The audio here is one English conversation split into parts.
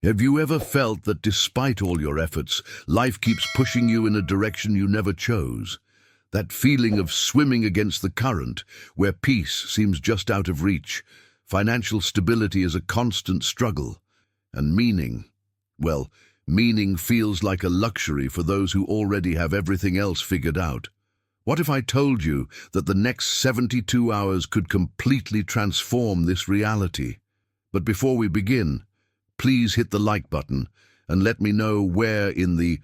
Have you ever felt that despite all your efforts, life keeps pushing you in a direction you never chose? That feeling of swimming against the current, where peace seems just out of reach, financial stability is a constant struggle, and meaning, well, meaning feels like a luxury for those who already have everything else figured out. What if I told you that the next 72 hours could completely transform this reality? But before we begin, please hit the like button and let me know where in the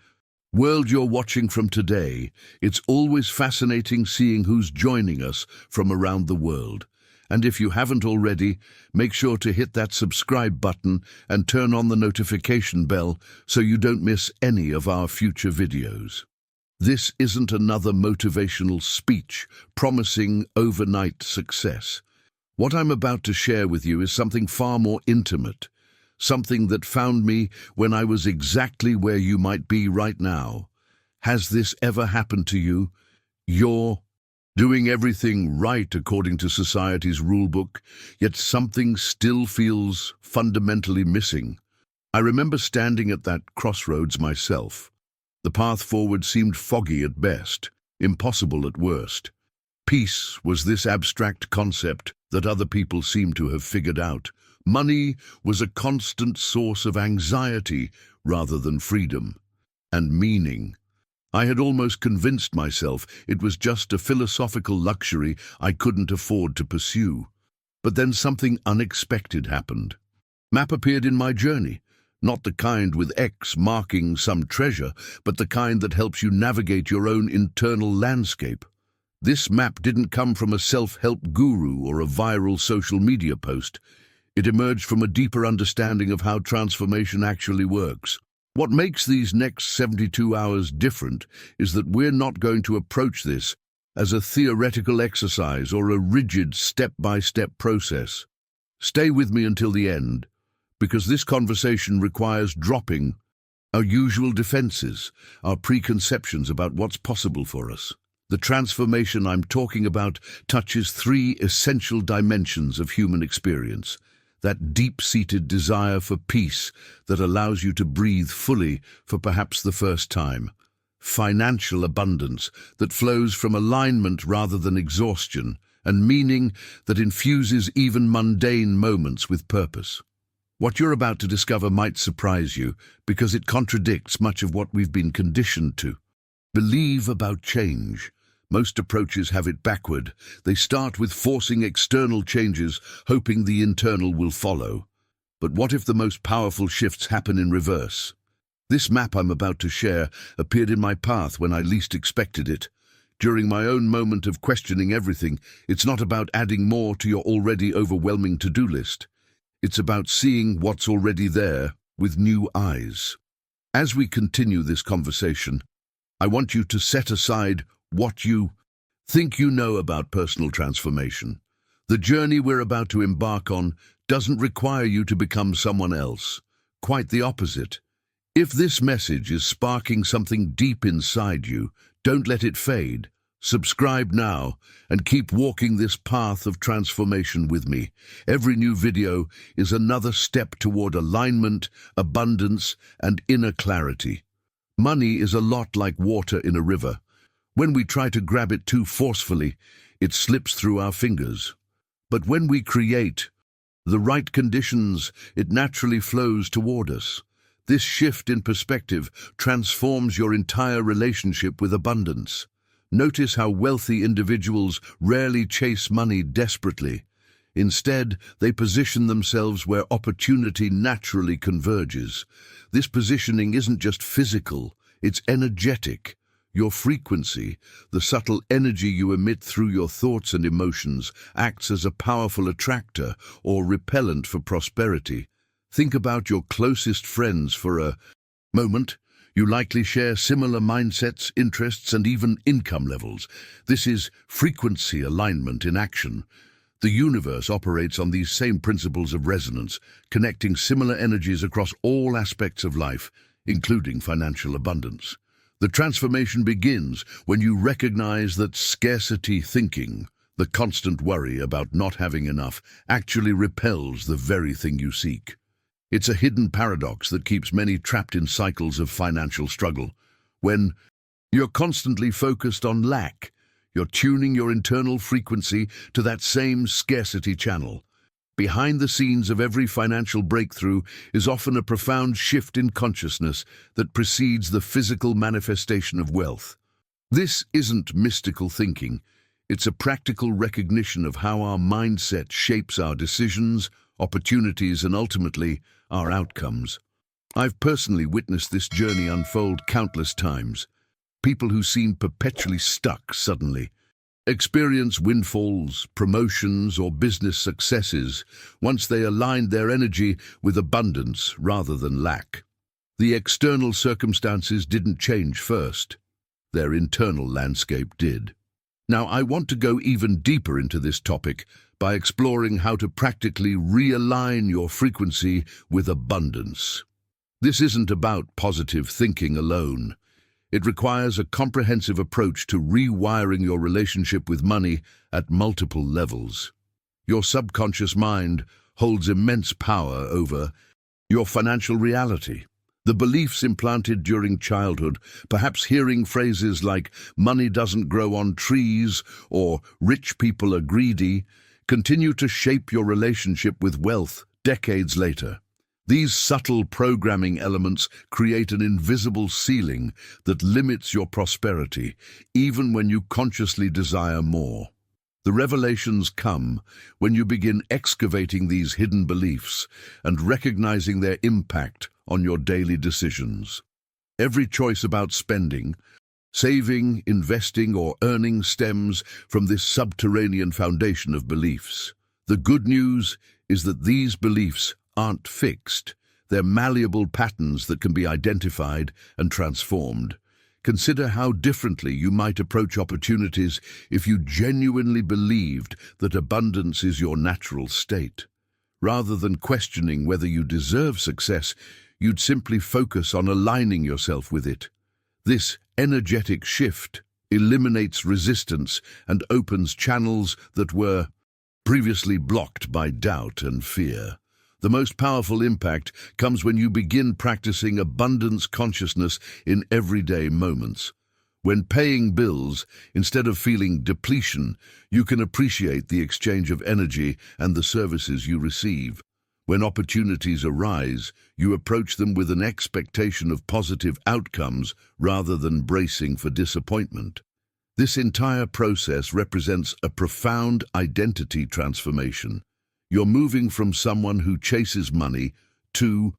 world you're watching from today. It's always fascinating seeing who's joining us from around the world. And if you haven't already, make sure to hit that subscribe button and turn on the notification bell so you don't miss any of our future videos. This isn't another motivational speech promising overnight success. What I'm about to share with you is something far more intimate, something that found me when I was exactly where you might be right now. Has this ever happened to you? You're doing everything right according to society's rulebook, yet something still feels fundamentally missing. I remember standing at that crossroads myself. The path forward seemed foggy at best, impossible at worst. Peace was this abstract concept that other people seemed to have figured out. Money was a constant source of anxiety rather than freedom. And meaning. I had almost convinced myself it was just a philosophical luxury I couldn't afford to pursue. But then something unexpected happened. Map appeared in my journey, not the kind with X marking some treasure, but the kind that helps you navigate your own internal landscape. This map didn't come from a self-help guru or a viral social media post. It emerged from a deeper understanding of how transformation actually works. What makes these next 72 hours different is that we're not going to approach this as a theoretical exercise or a rigid step-by-step process. Stay with me until the end, because this conversation requires dropping our usual defenses, our preconceptions about what's possible for us. The transformation I'm talking about touches three essential dimensions of human experience. That deep-seated desire for peace that allows you to breathe fully for perhaps the first time. Financial abundance that flows from alignment rather than exhaustion, and meaning that infuses even mundane moments with purpose. What you're about to discover might surprise you because it contradicts much of what we've been conditioned to believe about change. Most approaches have it backward. They start with forcing external changes, hoping the internal will follow. But what if the most powerful shifts happen in reverse? This map I'm about to share appeared in my path when I least expected it. During my own moment of questioning everything, it's not about adding more to your already overwhelming to-do list. It's about seeing what's already there with new eyes. As we continue this conversation, I want you to set aside what you think you know about personal transformation. The journey we're about to embark on doesn't require you to become someone else. Quite the opposite. If this message is sparking something deep inside you, don't let it fade. Subscribe now and keep walking this path of transformation with me. Every new video is another step toward alignment, abundance, and inner clarity. Money is a lot like water in a river. When we try to grab it too forcefully, it slips through our fingers. But when we create the right conditions, it naturally flows toward us. This shift in perspective transforms your entire relationship with abundance. Notice how wealthy individuals rarely chase money desperately. Instead, they position themselves where opportunity naturally converges. This positioning isn't just physical, it's energetic. Your frequency, the subtle energy you emit through your thoughts and emotions, acts as a powerful attractor or repellent for prosperity. Think about your closest friends for a moment. You likely share similar mindsets, interests, and even income levels. This is frequency alignment in action. The universe operates on these same principles of resonance, connecting similar energies across all aspects of life, including financial abundance. The transformation begins when you recognize that scarcity thinking, the constant worry about not having enough, actually repels the very thing you seek. It's a hidden paradox that keeps many trapped in cycles of financial struggle. When you're constantly focused on lack, you're tuning your internal frequency to that same scarcity channel. Behind the scenes of every financial breakthrough is often a profound shift in consciousness that precedes the physical manifestation of wealth. This isn't mystical thinking. It's a practical recognition of how our mindset shapes our decisions, opportunities, and ultimately, our outcomes. I've personally witnessed this journey unfold countless times. People who seem perpetually stuck suddenly experience windfalls, promotions, or business successes once they aligned their energy with abundance rather than lack. The external circumstances didn't change first. Their internal landscape did. Now, I want to go even deeper into this topic by exploring how to practically realign your frequency with abundance. This isn't about positive thinking alone. It requires a comprehensive approach to rewiring your relationship with money at multiple levels. Your subconscious mind holds immense power over your financial reality. The beliefs implanted during childhood, perhaps hearing phrases like "money doesn't grow on trees" or "rich people are greedy," continue to shape your relationship with wealth decades later. These subtle programming elements create an invisible ceiling that limits your prosperity, even when you consciously desire more. The revelations come when you begin excavating these hidden beliefs and recognizing their impact on your daily decisions. Every choice about spending, saving, investing, or earning stems from this subterranean foundation of beliefs. The good news is that these beliefs aren't fixed. They're malleable patterns that can be identified and transformed. Consider how differently you might approach opportunities if you genuinely believed that abundance is your natural state. Rather than questioning whether you deserve success, you'd simply focus on aligning yourself with it. This energetic shift eliminates resistance and opens channels that were previously blocked by doubt and fear. The most powerful impact comes when you begin practicing abundance consciousness in everyday moments. When paying bills, instead of feeling depletion, you can appreciate the exchange of energy and the services you receive. When opportunities arise, you approach them with an expectation of positive outcomes rather than bracing for disappointment. This entire process represents a profound identity transformation. You're moving from someone who chases money to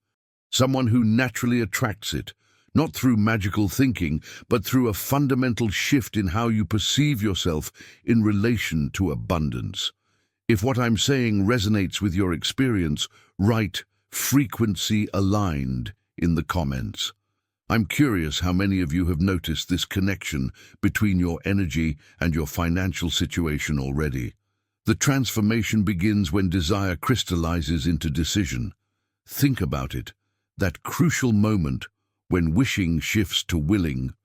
someone who naturally attracts it, not through magical thinking, but through a fundamental shift in how you perceive yourself in relation to abundance. If what I'm saying resonates with your experience, write "frequency aligned" in the comments. I'm curious how many of you have noticed this connection between your energy and your financial situation already. The transformation begins when desire crystallizes into decision. Think about it. That crucial moment when wishing shifts to willing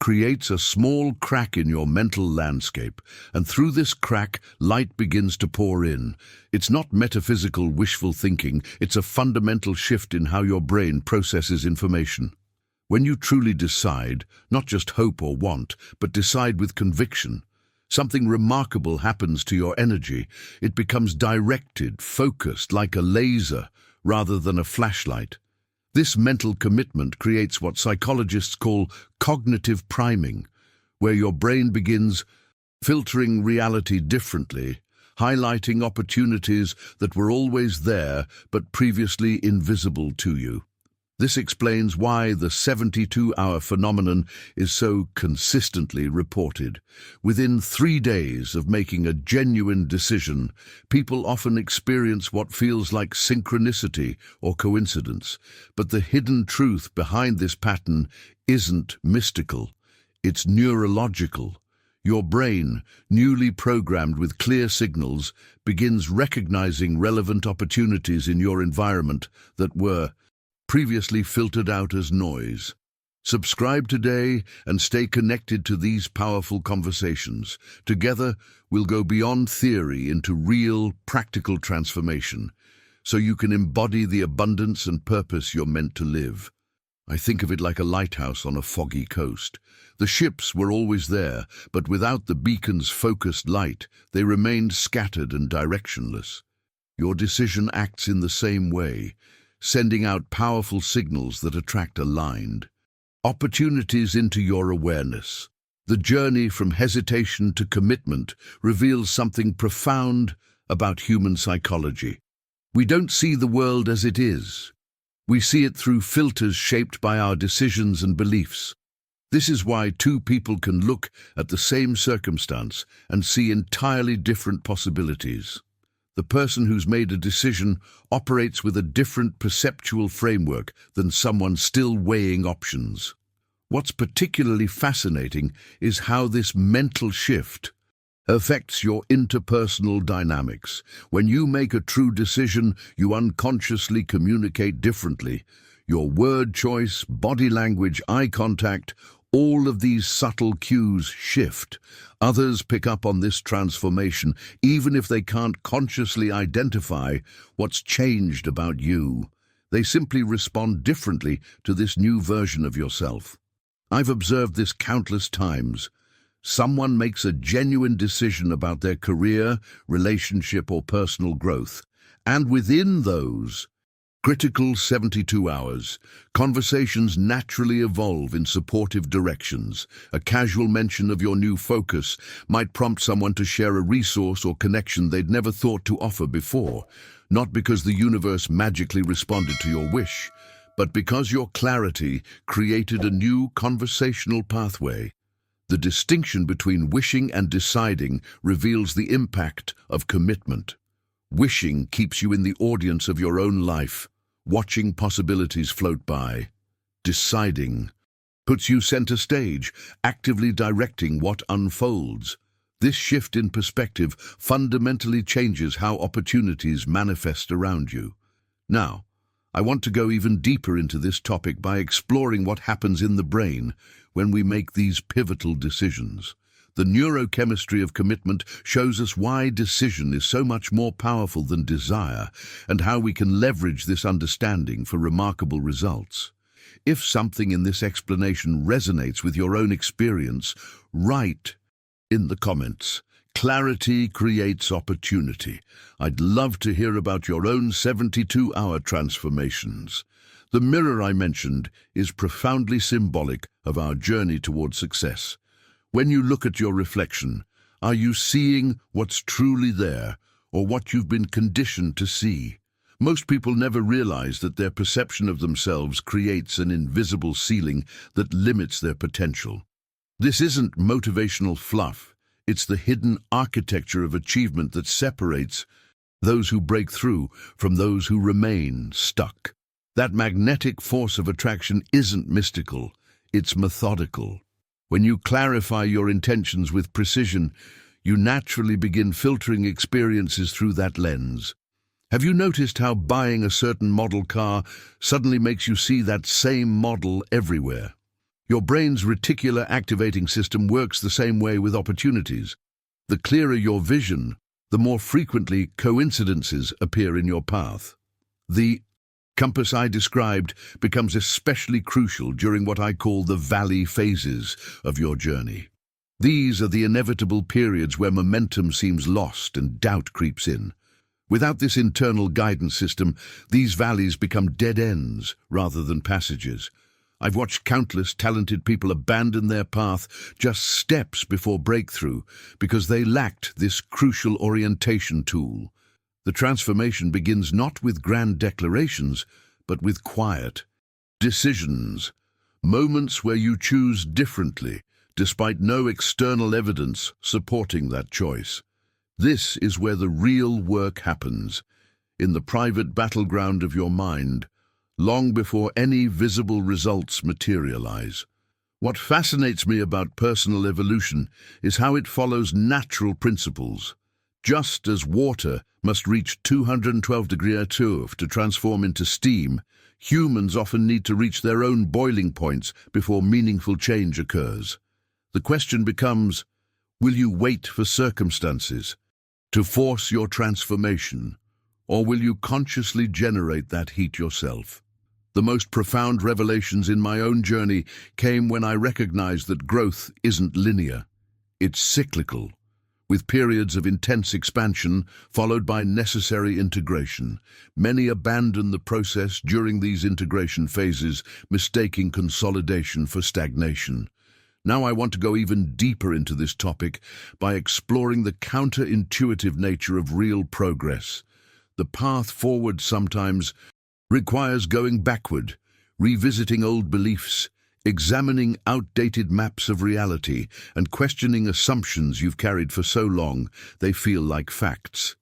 creates a small crack in your mental landscape, and through this crack, light begins to pour in. It's not metaphysical wishful thinking, it's a fundamental shift in how your brain processes information. When you truly decide, not just hope or want, but decide with conviction, something remarkable happens to your energy. It becomes directed, focused, like a laser, rather than a flashlight. This mental commitment creates what psychologists call cognitive priming, where your brain begins filtering reality differently, highlighting opportunities that were always there but previously invisible to you. This explains why the 72-hour phenomenon is so consistently reported. Within 3 days of making a genuine decision, people often experience what feels like synchronicity or coincidence. But the hidden truth behind this pattern isn't mystical, it's neurological. Your brain, newly programmed with clear signals, begins recognizing relevant opportunities in your environment that were previously filtered out as noise. Subscribe today and stay connected to these powerful conversations. Together, we'll go beyond theory into real, practical transformation. so you can embody the abundance and purpose you're meant to live. I think of it like a lighthouse on a foggy coast. The ships were always there, but without the beacon's focused light, they remained scattered and directionless. Your decision acts in the same way, sending out powerful signals that attract aligned opportunities into your awareness. The journey from hesitation to commitment reveals something profound about human psychology. We don't see the world as it is. We see it through filters shaped by our decisions and beliefs. This is why two people can look at the same circumstance and see entirely different possibilities. The person who's made a decision operates with a different perceptual framework than someone still weighing options. What's particularly fascinating is how this mental shift affects your interpersonal dynamics. When you make a true decision, you unconsciously communicate differently. Your word choice, body language, eye contact, all of these subtle cues shift. Others pick up on this transformation, even if they can't consciously identify what's changed about you. They simply respond differently to this new version of yourself. I've observed this countless times. Someone makes a genuine decision about their career, relationship, or personal growth, and within those critical 72 hours, conversations naturally evolve in supportive directions. A casual mention of your new focus might prompt someone to share a resource or connection they'd never thought to offer before, not because the universe magically responded to your wish, but because your clarity created a new conversational pathway. The distinction between wishing and deciding reveals the impact of commitment. Wishing keeps you in the audience of your own life, watching possibilities float by. Deciding puts you center stage, actively directing what unfolds. This shift in perspective fundamentally changes how opportunities manifest around you. Now, I want to go even deeper into this topic by exploring what happens in the brain when we make these pivotal decisions. The neurochemistry of commitment shows us why decision is so much more powerful than desire and how we can leverage this understanding for remarkable results. If something in this explanation resonates with your own experience, write in the comments. Clarity creates opportunity. I'd love to hear about your own 72-hour transformations. The mirror I mentioned is profoundly symbolic of our journey toward success. When you look at your reflection, are you seeing what's truly there or what you've been conditioned to see? Most people never realize that their perception of themselves creates an invisible ceiling that limits their potential. This isn't motivational fluff. It's the hidden architecture of achievement that separates those who break through from those who remain stuck. That magnetic force of attraction isn't mystical, it's methodical. When you clarify your intentions with precision, you naturally begin filtering experiences through that lens. Have you noticed how buying a certain model car suddenly makes you see that same model everywhere? Your brain's reticular activating system works the same way with opportunities. The clearer your vision, the more frequently coincidences appear in your path. The compass I described becomes especially crucial during what I call the valley phases of your journey. These are the inevitable periods where momentum seems lost and doubt creeps in. Without this internal guidance system, these valleys become dead ends rather than passages. I've watched countless talented people abandon their path just steps before breakthrough because they lacked this crucial orientation tool. The transformation begins not with grand declarations, but with quiet decisions, moments where you choose differently, despite no external evidence supporting that choice. This is where the real work happens, in the private battleground of your mind, long before any visible results materialize. What fascinates me about personal evolution is how it follows natural principles. Just as water must reach 212 degrees Celsius to transform into steam, humans often need to reach their own boiling points before meaningful change occurs. The question becomes, will you wait for circumstances to force your transformation, Or will you consciously generate that heat yourself? The most profound revelations in my own journey came when I recognized that growth isn't linear. It's cyclical, with periods of intense expansion followed by necessary integration. Many abandon the process during these integration phases, mistaking consolidation for stagnation. Now I want to go even deeper into this topic by exploring the counterintuitive nature of real progress. The path forward sometimes requires going backward, revisiting old beliefs, examining outdated maps of reality, and questioning assumptions you've carried for so long they feel like facts.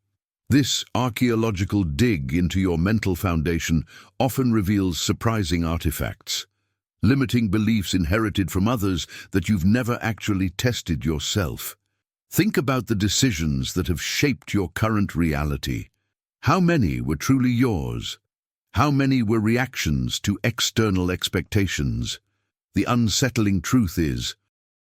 This archaeological dig into your mental foundation often reveals surprising artifacts, limiting beliefs inherited from others that you've never actually tested yourself. Think about the decisions that have shaped your current reality. How many were truly yours? How many were reactions to external expectations? The unsettling truth is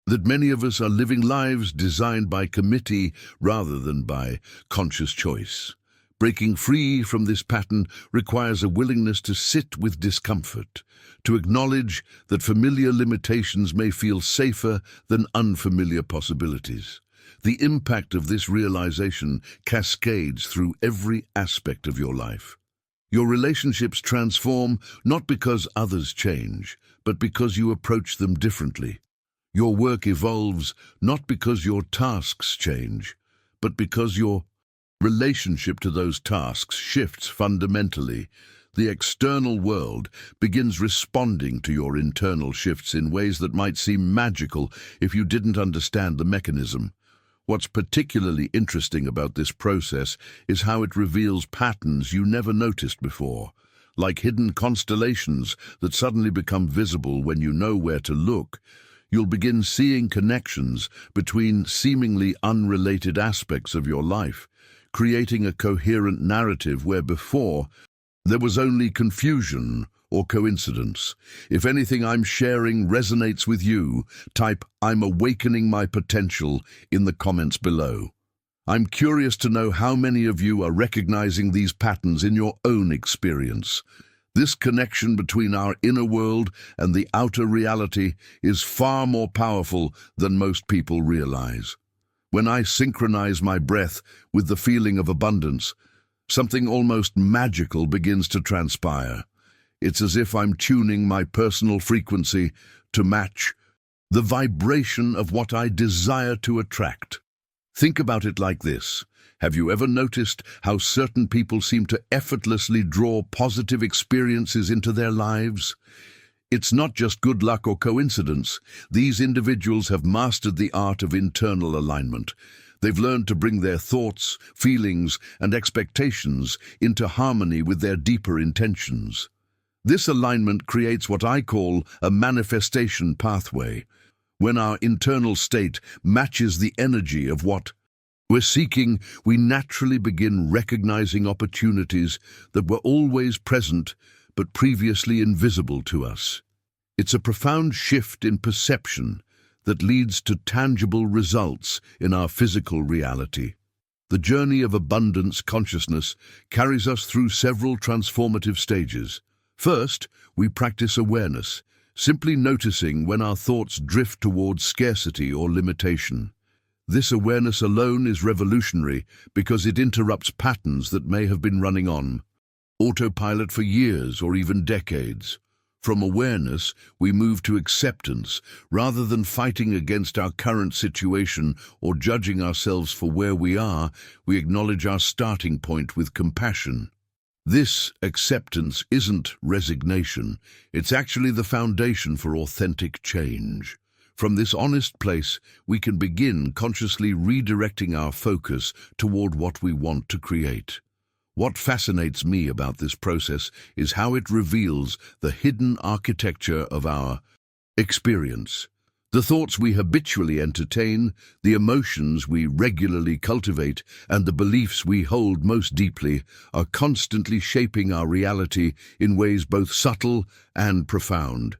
that many of us are living lives designed by committee rather than by conscious choice. Breaking free from this pattern requires a willingness to sit with discomfort, to acknowledge that familiar limitations may feel safer than unfamiliar possibilities. The impact of this realization cascades through every aspect of your life. Your relationships transform not because others change, but because you approach them differently. Your work evolves not because your tasks change, but because your relationship to those tasks shifts fundamentally. The external world begins responding to your internal shifts in ways that might seem magical if you didn't understand the mechanism. What's particularly interesting about this process is how it reveals patterns you never noticed before, like hidden constellations that suddenly become visible when you know where to look. You'll begin seeing connections between seemingly unrelated aspects of your life, creating a coherent narrative where before there was only confusion or coincidence. If anything I'm sharing resonates with you, type "I'm awakening my potential" in the comments below. I'm curious to know how many of you are recognizing these patterns in your own experience. This connection between our inner world and the outer reality is far more powerful than most people realize. When I synchronize my breath with the feeling of abundance, something almost magical begins to transpire. It's as if I'm tuning my personal frequency to match the vibration of what I desire to attract. Think about it like this. Have you ever noticed how certain people seem to effortlessly draw positive experiences into their lives? It's not just good luck or coincidence. These individuals have mastered the art of internal alignment. They've learned to bring their thoughts, feelings, and expectations into harmony with their deeper intentions. This alignment creates what I call a manifestation pathway. When our internal state matches the energy of what we're seeking, we naturally begin recognizing opportunities that were always present but previously invisible to us. It's a profound shift in perception that leads to tangible results in our physical reality. The journey of abundance consciousness carries us through several transformative stages. First, we practice awareness, simply noticing when our thoughts drift towards scarcity or limitation. This awareness alone is revolutionary because it interrupts patterns that may have been running on autopilot for years or even decades. From awareness, we move to acceptance. Rather than fighting against our current situation or judging ourselves for where we are, we acknowledge our starting point with compassion. This acceptance isn't resignation, it's actually the foundation for authentic change. From this honest place, we can begin consciously redirecting our focus toward what we want to create. What fascinates me about this process is how it reveals the hidden architecture of our experience. The thoughts we habitually entertain, the emotions we regularly cultivate, and the beliefs we hold most deeply are constantly shaping our reality in ways both subtle and profound.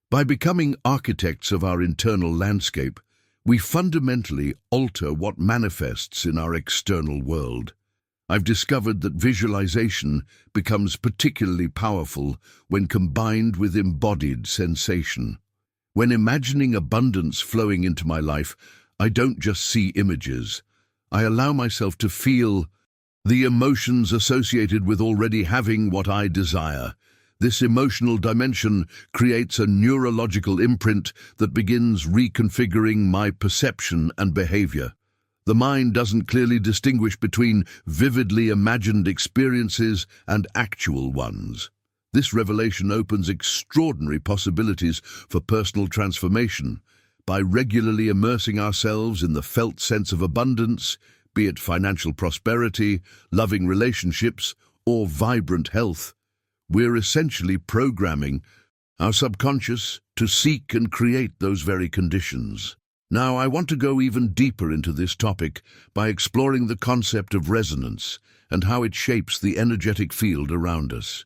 By becoming architects of our internal landscape, we fundamentally alter what manifests in our external world. I've discovered that visualization becomes particularly powerful when combined with embodied sensation. When imagining abundance flowing into my life, I don't just see images. I allow myself to feel the emotions associated with already having what I desire. This emotional dimension creates a neurological imprint that begins reconfiguring my perception and behavior. The mind doesn't clearly distinguish between vividly imagined experiences and actual ones. This revelation opens extraordinary possibilities for personal transformation. By regularly immersing ourselves in the felt sense of abundance, be it financial prosperity, loving relationships, or vibrant health, we're essentially programming our subconscious to seek and create those very conditions. Now, I want to go even deeper into this topic by exploring the concept of resonance and how it shapes the energetic field around us.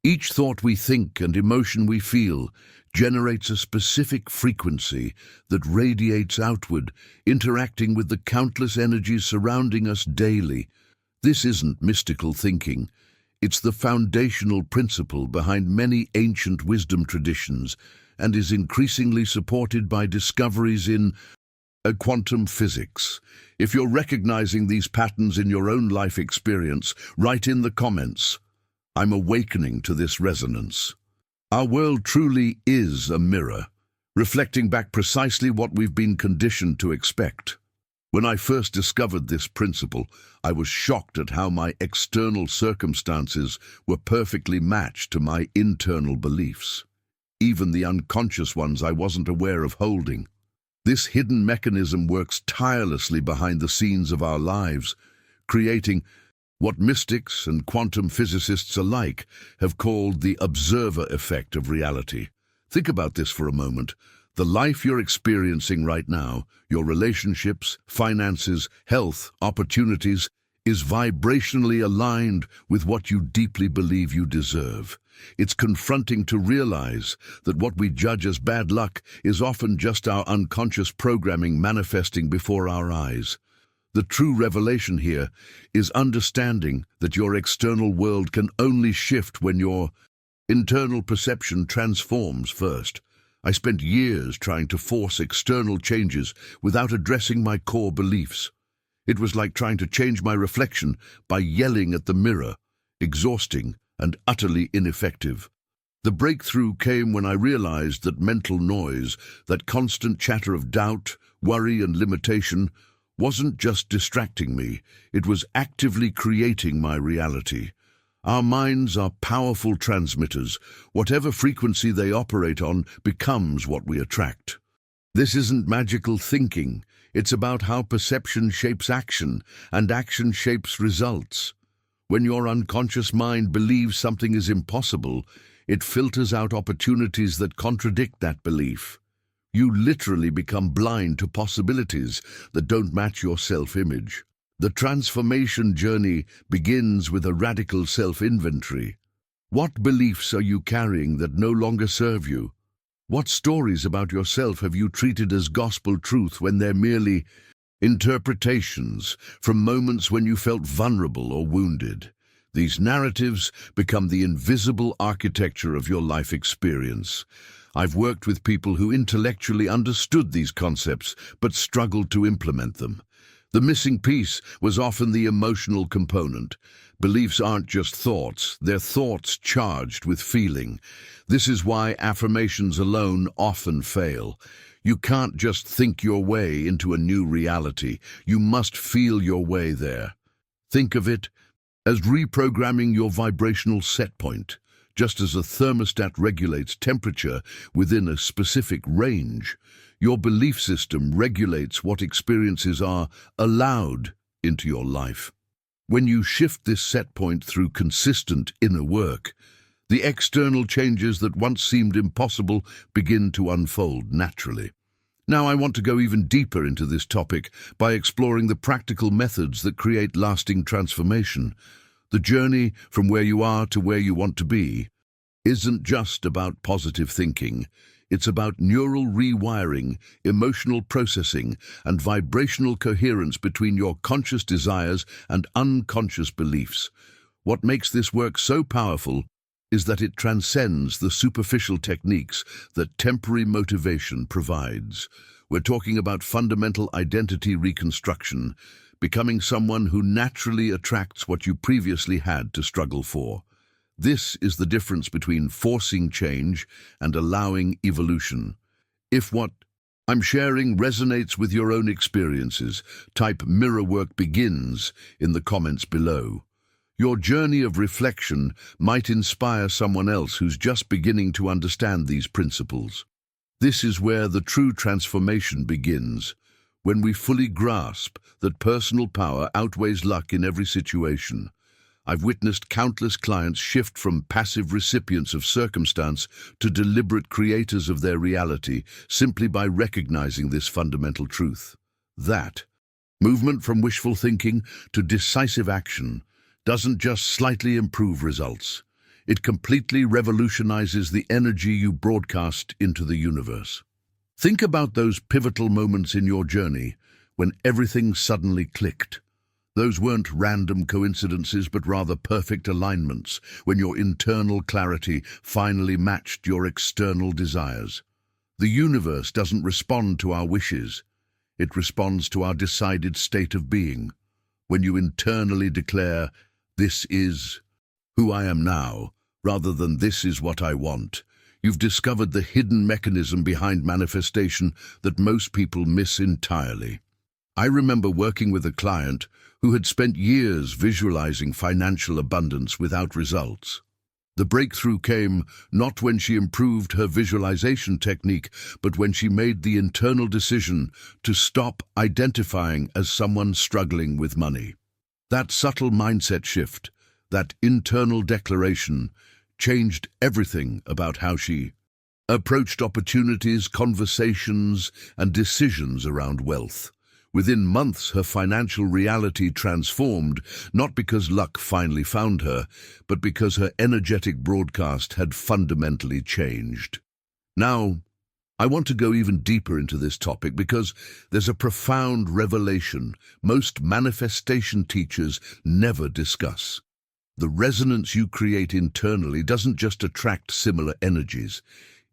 Each thought we think and emotion we feel generates a specific frequency that radiates outward, interacting with the countless energies surrounding us daily. This isn't mystical thinking. It's the foundational principle behind many ancient wisdom traditions and is increasingly supported by discoveries in quantum physics. If you're recognizing these patterns in your own life experience, write in the comments, "I'm awakening to this resonance." Our world truly is a mirror, reflecting back precisely what we've been conditioned to expect. When I first discovered this principle, I was shocked at how my external circumstances were perfectly matched to my internal beliefs, even the unconscious ones I wasn't aware of holding. This hidden mechanism works tirelessly behind the scenes of our lives, creating what mystics and quantum physicists alike have called the observer effect of reality. Think about this for a moment. The life you're experiencing right now, your relationships, finances, health, opportunities, is vibrationally aligned with what you deeply believe you deserve. It's confronting to realize that what we judge as bad luck is often just our unconscious programming manifesting before our eyes. The true revelation here is understanding that your external world can only shift when your internal perception transforms first. I spent years trying to force external changes without addressing my core beliefs. It was like trying to change my reflection by yelling at the mirror, exhausting and utterly ineffective. The breakthrough came when I realized that mental noise, that constant chatter of doubt, worry and limitation, wasn't just distracting me, it was actively creating my reality. Our minds are powerful transmitters. Whatever frequency they operate on becomes what we attract. This isn't magical thinking. It's about how perception shapes action, and action shapes results. When your unconscious mind believes something is impossible, it filters out opportunities that contradict that belief. You literally become blind to possibilities that don't match your self-image. The transformation journey begins with a radical self-inventory. What beliefs are you carrying that no longer serve you? What stories about yourself have you treated as gospel truth when they're merely interpretations from moments when you felt vulnerable or wounded? These narratives become the invisible architecture of your life experience. I've worked with people who intellectually understood these concepts but struggled to implement them. The missing piece was often the emotional component. Beliefs aren't just thoughts, they're thoughts charged with feeling. This is why affirmations alone often fail. You can't just think your way into a new reality. You must feel your way there. Think of it as reprogramming your vibrational set point. Just as a thermostat regulates temperature within a specific range, your belief system regulates what experiences are allowed into your life. When you shift this set point through consistent inner work, the external changes that once seemed impossible begin to unfold naturally. Now I want to go even deeper into this topic by exploring the practical methods that create lasting transformation. The journey from where you are to where you want to be isn't just about positive thinking. It's about neural rewiring, emotional processing, and vibrational coherence between your conscious desires and unconscious beliefs. What makes this work so powerful is that it transcends the superficial techniques that temporary motivation provides. We're talking about fundamental identity reconstruction, becoming someone who naturally attracts what you previously had to struggle for. This is the difference between forcing change and allowing evolution. If what I'm sharing resonates with your own experiences, type "mirror work begins" in the comments below. Your journey of reflection might inspire someone else who's just beginning to understand these principles. This is where the true transformation begins, when we fully grasp that personal power outweighs luck in every situation. I've witnessed countless clients shift from passive recipients of circumstance to deliberate creators of their reality simply by recognizing this fundamental truth. That movement from wishful thinking to decisive action doesn't just slightly improve results. It completely revolutionizes the energy you broadcast into the universe. Think about those pivotal moments in your journey when everything suddenly clicked. Those weren't random coincidences, but rather perfect alignments, when your internal clarity finally matched your external desires. The universe doesn't respond to our wishes. It responds to our decided state of being. When you internally declare, "This is who I am now," rather than "this is what I want," you've discovered the hidden mechanism behind manifestation that most people miss entirely. I remember working with a client who had spent years visualizing financial abundance without results. The breakthrough came not when she improved her visualization technique, but when she made the internal decision to stop identifying as someone struggling with money. That subtle mindset shift, that internal declaration, changed everything about how she approached opportunities, conversations, and decisions around wealth. Within months, her financial reality transformed, not because luck finally found her, but because her energetic broadcast had fundamentally changed. Now, I want to go even deeper into this topic because there's a profound revelation most manifestation teachers never discuss. The resonance you create internally doesn't just attract similar energies,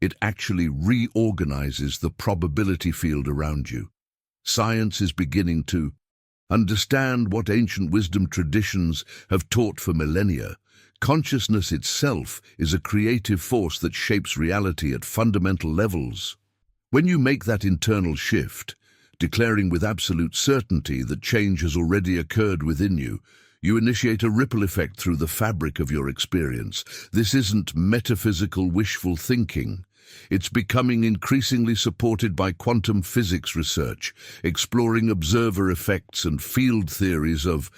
it actually reorganizes the probability field around you. Science is beginning to understand what ancient wisdom traditions have taught for millennia. Consciousness itself is a creative force that shapes reality at fundamental levels. When you make that internal shift, declaring with absolute certainty that change has already occurred within you, you initiate a ripple effect through the fabric of your experience. This isn't metaphysical wishful thinking. It's becoming increasingly supported by quantum physics research, exploring observer effects and field theories of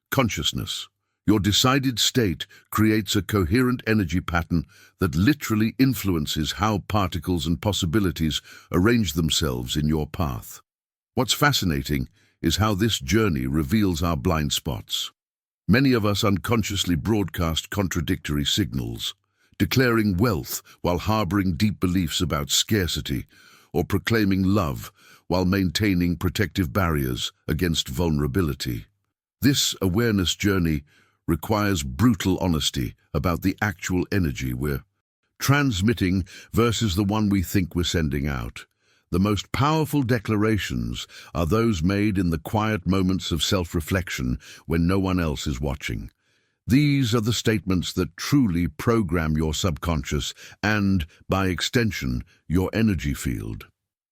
consciousness. Your decided state creates a coherent energy pattern that literally influences how particles and possibilities arrange themselves in your path. What's fascinating is how this journey reveals our blind spots. Many of us unconsciously broadcast contradictory signals, declaring wealth while harboring deep beliefs about scarcity, or proclaiming love while maintaining protective barriers against vulnerability. This awareness journey requires brutal honesty about the actual energy we're transmitting versus the one we think we're sending out. The most powerful declarations are those made in the quiet moments of self-reflection when no one else is watching. These are the statements that truly program your subconscious and, by extension, your energy field.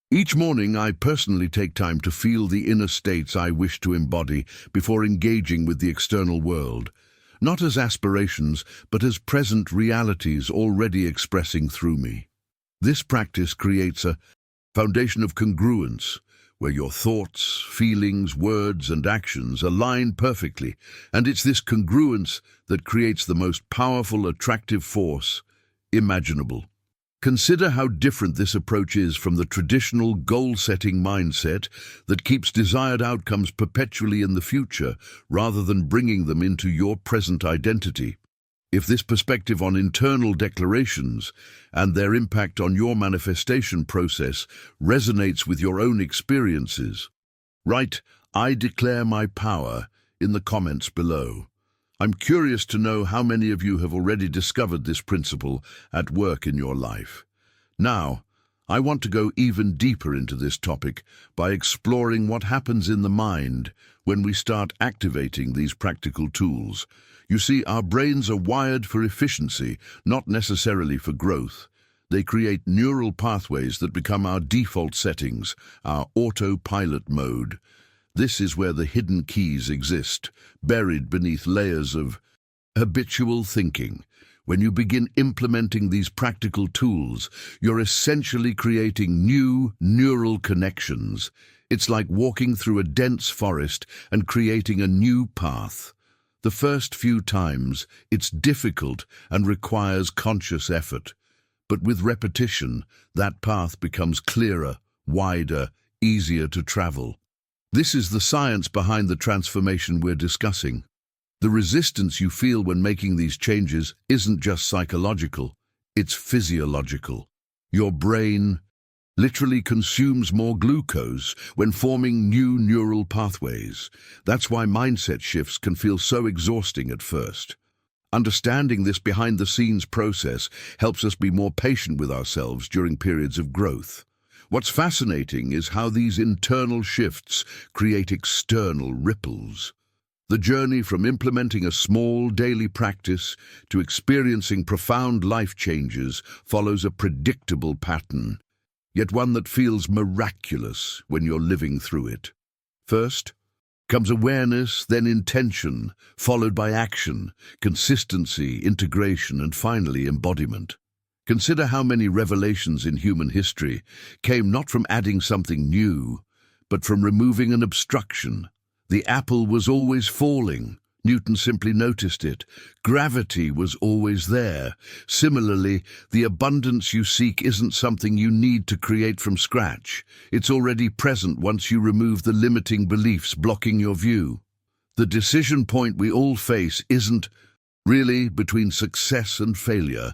Each morning, I personally take time to feel the inner states I wish to embody before engaging with the external world, not as aspirations, but as present realities already expressing through me. This practice creates a foundation of congruence, where your thoughts, feelings, words, and actions align perfectly, and it's this congruence that creates the most powerful, attractive force imaginable. Consider how different this approach is from the traditional goal-setting mindset that keeps desired outcomes perpetually in the future rather than bringing them into your present identity. If this perspective on internal declarations and their impact on your manifestation process resonates with your own experiences, write "I declare my power" in the comments below. I'm curious to know how many of you have already discovered this principle at work in your life. Now, I want to go even deeper into this topic by exploring what happens in the mind when we start activating these practical tools. You see, our brains are wired for efficiency, not necessarily for growth. They create neural pathways that become our default settings, our autopilot mode. This is where the hidden keys exist, buried beneath layers of habitual thinking. When you begin implementing these practical tools, you're essentially creating new neural connections. It's like walking through a dense forest and creating a new path. The first few times, it's difficult and requires conscious effort. But with repetition, that path becomes clearer, wider, easier to travel. This is the science behind the transformation we're discussing. The resistance you feel when making these changes isn't just psychological, it's physiological. Your brain literally consumes more glucose when forming new neural pathways. That's why mindset shifts can feel so exhausting at first. Understanding this behind-the-scenes process helps us be more patient with ourselves during periods of growth. What's fascinating is how these internal shifts create external ripples. The journey from implementing a small daily practice to experiencing profound life changes follows a predictable pattern, yet one that feels miraculous when you're living through it. First comes awareness, then intention, followed by action, consistency, integration, and finally embodiment. Consider how many revelations in human history came not from adding something new, but from removing an obstruction. The apple was always falling. Newton simply noticed it. Gravity was always there. Similarly, the abundance you seek isn't something you need to create from scratch. It's already present once you remove the limiting beliefs blocking your view. The decision point we all face isn't really between success and failure.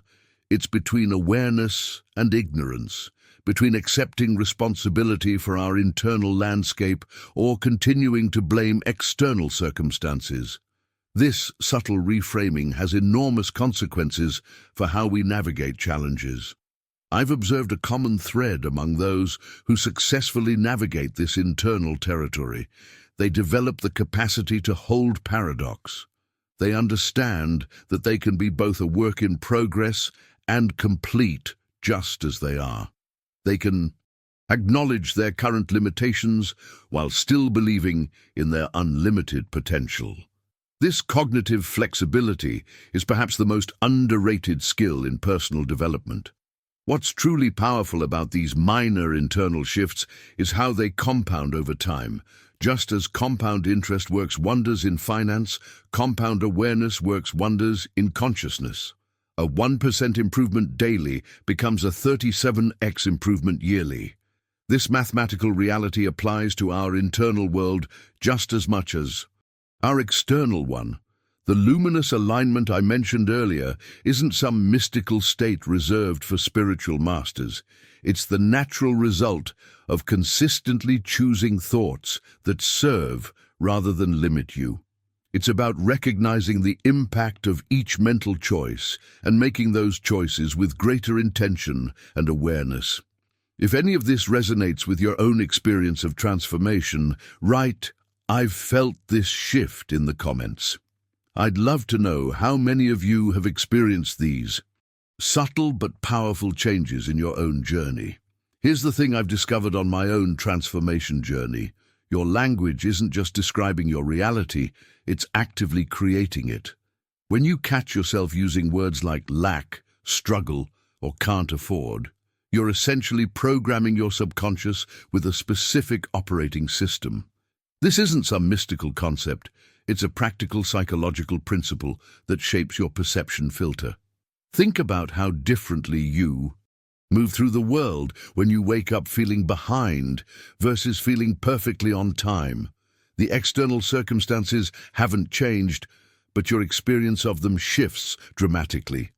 It's between awareness and ignorance, between accepting responsibility for our internal landscape or continuing to blame external circumstances. This subtle reframing has enormous consequences for how we navigate challenges. I've observed a common thread among those who successfully navigate this internal territory. They develop the capacity to hold paradox. They understand that they can be both a work in progress and complete just as they are. They can acknowledge their current limitations while still believing in their unlimited potential. This cognitive flexibility is perhaps the most underrated skill in personal development. What's truly powerful about these minor internal shifts is how they compound over time. Just as compound interest works wonders in finance, compound awareness works wonders in consciousness. A 1% improvement daily becomes a 37x improvement yearly. This mathematical reality applies to our internal world just as much as our external one. The luminous alignment I mentioned earlier isn't some mystical state reserved for spiritual masters. It's the natural result of consistently choosing thoughts that serve rather than limit you. It's about recognizing the impact of each mental choice and making those choices with greater intention and awareness. If any of this resonates with your own experience of transformation, write "I've felt this shift" in the comments. I'd love to know how many of you have experienced these subtle but powerful changes in your own journey. Here's the thing I've discovered on my own transformation journey. Your language isn't just describing your reality, it's actively creating it. When you catch yourself using words like lack, struggle, or can't afford, you're essentially programming your subconscious with a specific operating system. This isn't some mystical concept, it's a practical psychological principle that shapes your perception filter. Think about how differently you move through the world when you wake up feeling behind versus feeling perfectly on time. The external circumstances haven't changed, but your experience of them shifts dramatically.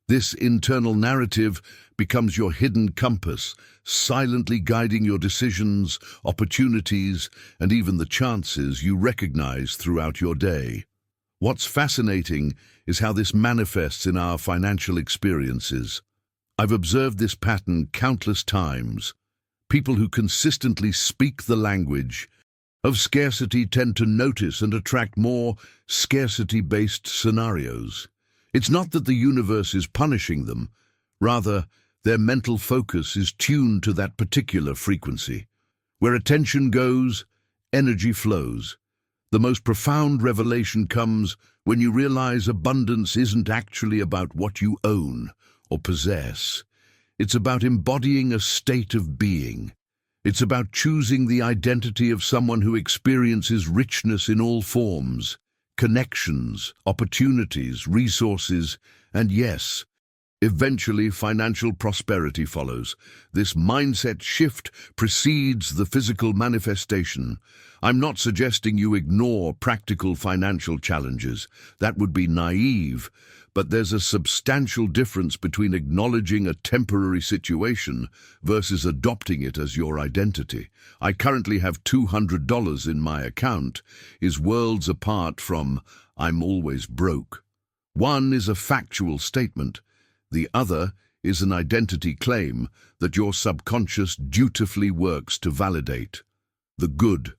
This internal narrative becomes your hidden compass, silently guiding your decisions, opportunities, and even the chances you recognize throughout your day. What's fascinating is how this manifests in our financial experiences. I've observed this pattern countless times. People who consistently speak the language of scarcity tend to notice and attract more scarcity-based scenarios. It's not that the universe is punishing them, rather, their mental focus is tuned to that particular frequency. Where attention goes, energy flows. The most profound revelation comes when you realize abundance isn't actually about what you own or possess. It's about embodying a state of being. It's about choosing the identity of someone who experiences richness in all forms, connections, opportunities, resources, and yes, eventually financial prosperity follows. This mindset shift precedes the physical manifestation. I'm not suggesting you ignore practical financial challenges. That would be naive. But there's a substantial difference between acknowledging a temporary situation versus adopting it as your identity. I currently have $200 in my account is worlds apart from I'm always broke. One is a factual statement. The other is an identity claim that your subconscious dutifully works to validate. The good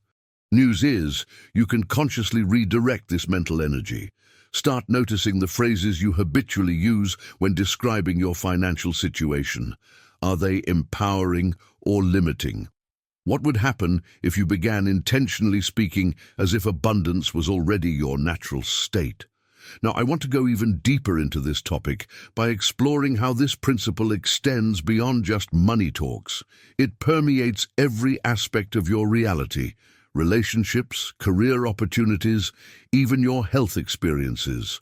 news is you can consciously redirect this mental energy. Start noticing the phrases you habitually use when describing your financial situation. Are they empowering or limiting? What would happen if you began intentionally speaking as if abundance was already your natural state? Now, I want to go even deeper into this topic by exploring how this principle extends beyond just money talks. It permeates every aspect of your reality. Relationships, career opportunities, even your health experiences.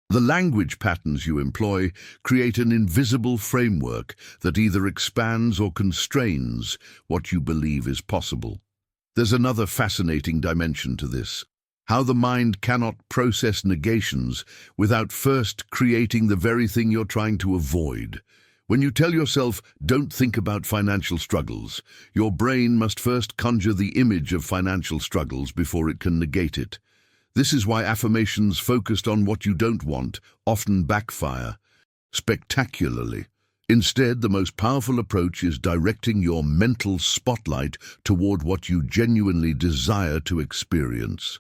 The language patterns you employ create an invisible framework that either expands or constrains what you believe is possible. There's another fascinating dimension to this: how the mind cannot process negations without first creating the very thing you're trying to avoid. When you tell yourself, don't think about financial struggles, your brain must first conjure the image of financial struggles before it can negate it. This is why affirmations focused on what you don't want often backfire spectacularly. Instead, the most powerful approach is directing your mental spotlight toward what you genuinely desire to experience.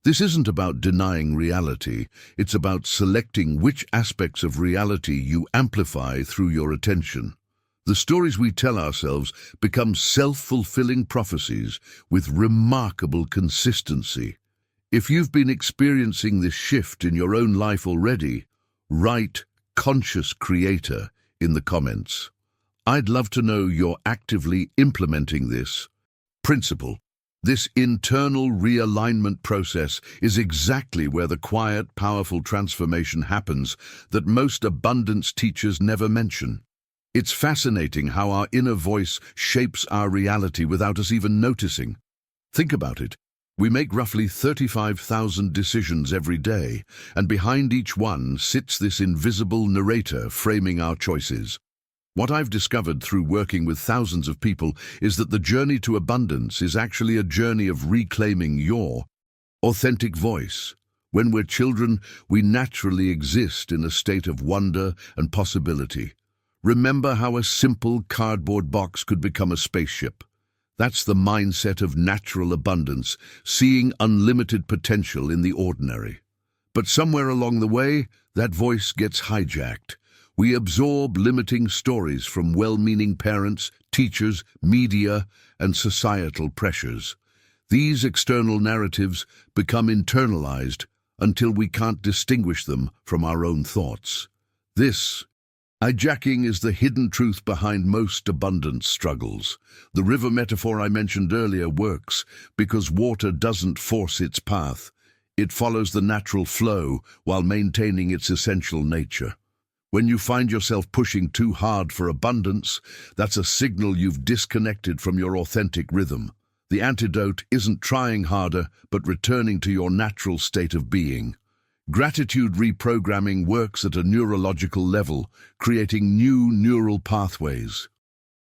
This isn't about denying reality, it's about selecting which aspects of reality you amplify through your attention. The stories we tell ourselves become self-fulfilling prophecies with remarkable consistency. If you've been experiencing this shift in your own life already, write "conscious creator" in the comments. I'd love to know you're actively implementing this principle. This internal realignment process is exactly where the quiet, powerful transformation happens that most abundance teachers never mention. It's fascinating how our inner voice shapes our reality without us even noticing. Think about it. We make roughly 35,000 decisions every day, and behind each one sits this invisible narrator framing our choices. What I've discovered through working with thousands of people is that the journey to abundance is actually a journey of reclaiming your authentic voice. When we're children, we naturally exist in a state of wonder and possibility. Remember how a simple cardboard box could become a spaceship? That's the mindset of natural abundance, seeing unlimited potential in the ordinary. But somewhere along the way, that voice gets hijacked. We absorb limiting stories from well-meaning parents, teachers, media, and societal pressures. These external narratives become internalized until we can't distinguish them from our own thoughts. This hijacking is the hidden truth behind most abundance struggles. The river metaphor I mentioned earlier works because water doesn't force its path. It follows the natural flow while maintaining its essential nature. When you find yourself pushing too hard for abundance, that's a signal you've disconnected from your authentic rhythm. The antidote isn't trying harder, but returning to your natural state of being. Gratitude reprogramming works at a neurological level, creating new neural pathways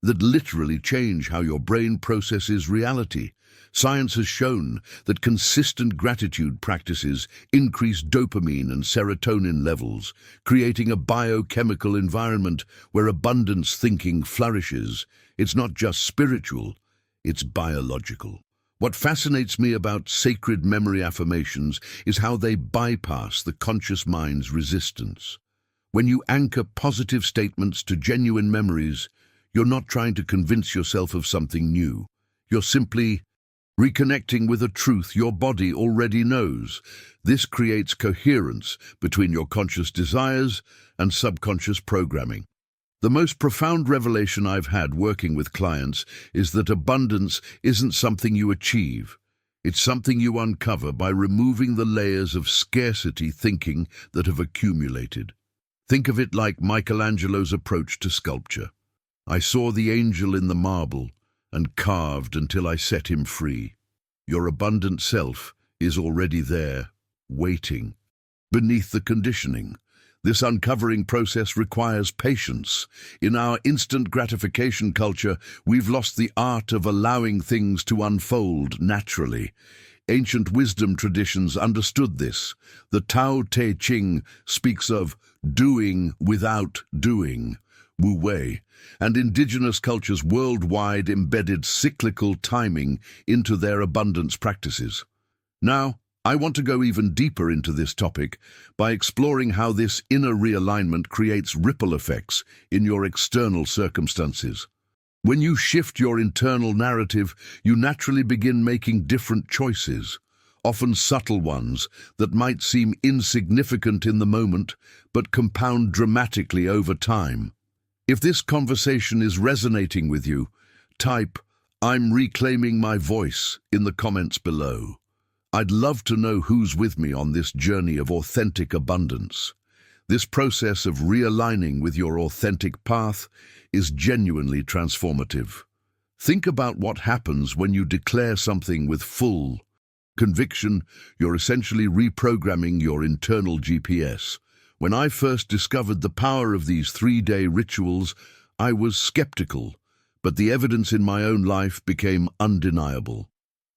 that literally change how your brain processes reality. Science has shown that consistent gratitude practices increase dopamine and serotonin levels, creating a biochemical environment where abundance thinking flourishes. It's not just spiritual, it's biological. What fascinates me about sacred memory affirmations is how they bypass the conscious mind's resistance. When you anchor positive statements to genuine memories, you're not trying to convince yourself of something new. You're simply reconnecting with a truth your body already knows. This creates coherence between your conscious desires and subconscious programming. The most profound revelation I've had working with clients is that abundance isn't something you achieve. It's something you uncover by removing the layers of scarcity thinking that have accumulated. Think of it like Michelangelo's approach to sculpture. I saw the angel in the marble and carved until I set him free. Your abundant self is already there, waiting, beneath the conditioning. This uncovering process requires patience. In our instant gratification culture, we've lost the art of allowing things to unfold naturally. Ancient wisdom traditions understood this. The Tao Te Ching speaks of doing without doing, Wu Wei, and indigenous cultures worldwide embedded cyclical timing into their abundance practices. Now, I want to go even deeper into this topic by exploring how this inner realignment creates ripple effects in your external circumstances. When you shift your internal narrative, you naturally begin making different choices, often subtle ones that might seem insignificant in the moment, but compound dramatically over time. If this conversation is resonating with you, type "I'm reclaiming my voice" in the comments below. I'd love to know who's with me on this journey of authentic abundance. This process of realigning with your authentic path is genuinely transformative. Think about what happens when you declare something with full conviction. You're essentially reprogramming your internal GPS. When I first discovered the power of these 3-day rituals, I was skeptical, but the evidence in my own life became undeniable.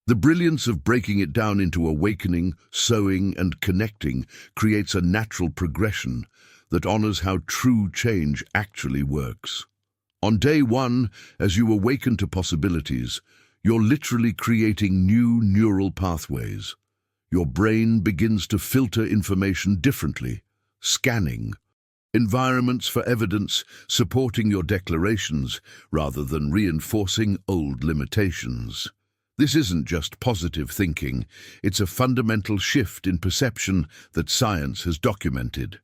The brilliance of breaking it down into awakening, sowing, and connecting creates a natural progression that honors how true change actually works. On day one, as you awaken to possibilities, you're literally creating new neural pathways. Your brain begins to filter information differently, scanning environments for evidence, supporting your declarations rather than reinforcing old limitations. This isn't just positive thinking, it's a fundamental shift in perception that science has documented.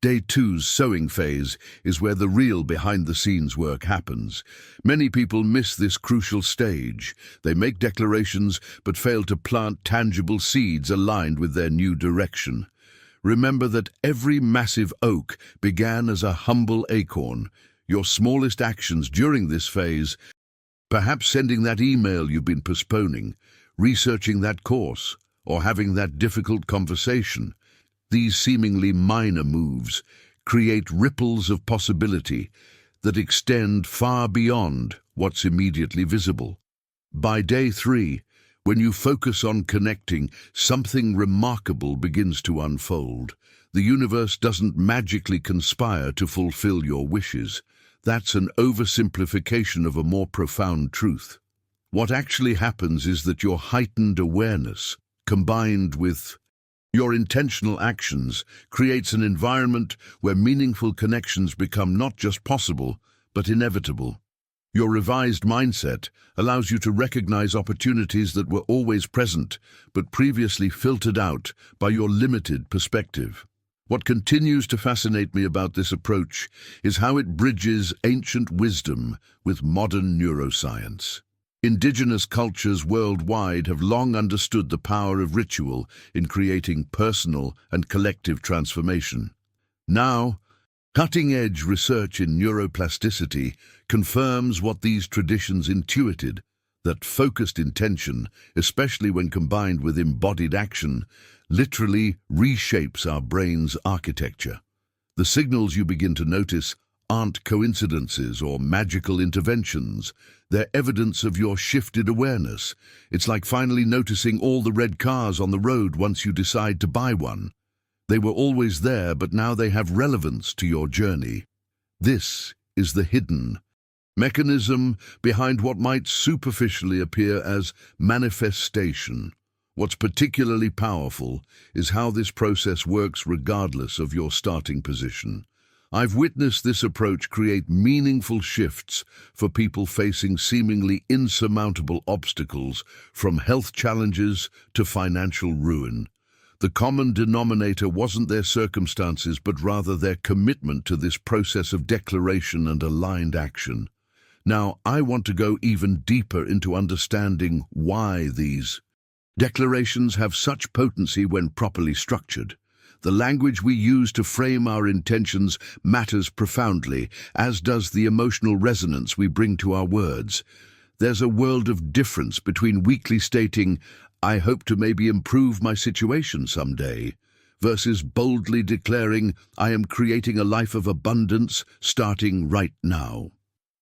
Day two's sowing phase is where the real behind-the-scenes work happens. Many people miss this crucial stage. They make declarations but fail to plant tangible seeds aligned with their new direction. Remember that every massive oak began as a humble acorn. Your smallest actions during this phase, perhaps sending that email you've been postponing, researching that course, or having that difficult conversation, these seemingly minor moves create ripples of possibility that extend far beyond what's immediately visible. By day 3, when you focus on connecting, something remarkable begins to unfold. The universe doesn't magically conspire to fulfill your wishes. That's an oversimplification of a more profound truth. What actually happens is that your heightened awareness, combined with your intentional actions, creates an environment where meaningful connections become not just possible, but inevitable. Your revised mindset allows you to recognize opportunities that were always present, but previously filtered out by your limited perspective. What continues to fascinate me about this approach is how it bridges ancient wisdom with modern neuroscience. Indigenous cultures worldwide have long understood the power of ritual in creating personal and collective transformation. Now, cutting-edge research in neuroplasticity confirms what these traditions intuited. That focused intention, especially when combined with embodied action, literally reshapes our brain's architecture. The signals you begin to notice aren't coincidences or magical interventions. They're evidence of your shifted awareness. It's like finally noticing all the red cars on the road once you decide to buy one. They were always there, but now they have relevance to your journey. This is the hidden mechanism behind what might superficially appear as manifestation. What's particularly powerful is how this process works regardless of your starting position. I've witnessed this approach create meaningful shifts for people facing seemingly insurmountable obstacles, from health challenges to financial ruin. The common denominator wasn't their circumstances, but rather their commitment to this process of declaration and aligned action. Now, I want to go even deeper into understanding why these declarations have such potency when properly structured. The language we use to frame our intentions matters profoundly, as does the emotional resonance we bring to our words. There's a world of difference between weakly stating, "I hope to maybe improve my situation someday," versus boldly declaring, "I am creating a life of abundance starting right now."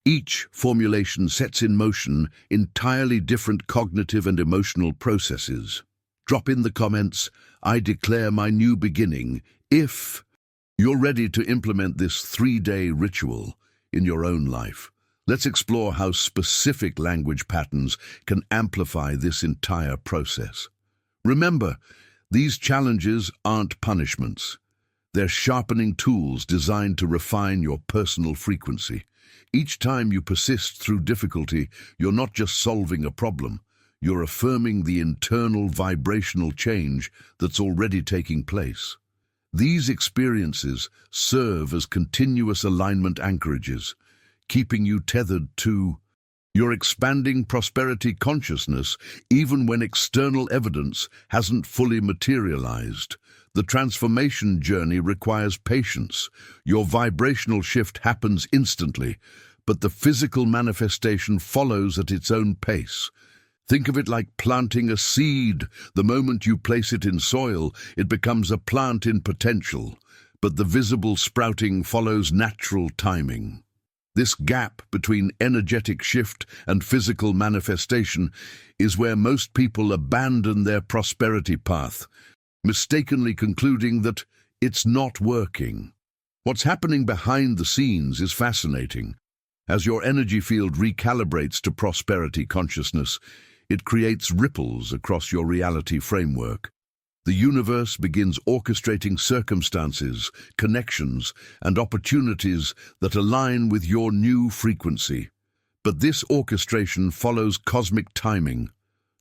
Each formulation sets in motion entirely different cognitive and emotional processes. Drop in the comments, "I declare my new beginning," if you're ready to implement this 3-day ritual in your own life. Let's explore how specific language patterns can amplify this entire process. Remember, these challenges aren't punishments. They're sharpening tools designed to refine your personal frequency. Each time you persist through difficulty, you're not just solving a problem, you're affirming the internal vibrational change that's already taking place. These experiences serve as continuous alignment anchorages, keeping you tethered to your expanding prosperity consciousness even when external evidence hasn't fully materialized. The transformation journey requires patience. Your vibrational shift happens instantly, but the physical manifestation follows at its own pace. Think of it like planting a seed. The moment you place it in soil, it becomes a plant in potential, but the visible sprouting follows natural timing. This gap between energetic shift and physical manifestation is where most people abandon their prosperity path, mistakenly concluding that it's not working. What's happening behind the scenes is fascinating. As your energy field recalibrates to prosperity consciousness, it creates ripples across your reality framework. The universe begins orchestrating circumstances, connections, and opportunities that align with your new frequency. But this orchestration follows cosmic timing,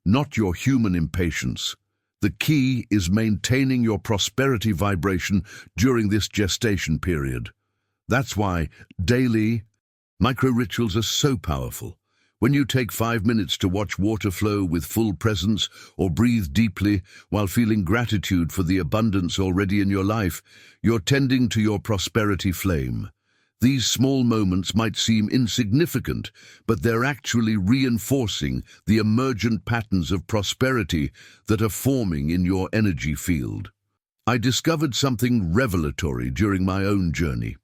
not your human impatience. The key is maintaining your prosperity vibration during this gestation period. That's why daily micro-rituals are so powerful. When you take 5 minutes to watch water flow with full presence or breathe deeply while feeling gratitude for the abundance already in your life, you're tending to your prosperity flame. These small moments might seem insignificant, but they're actually reinforcing the emergent patterns of prosperity that are forming in your energy field. I discovered something revelatory during my own journey.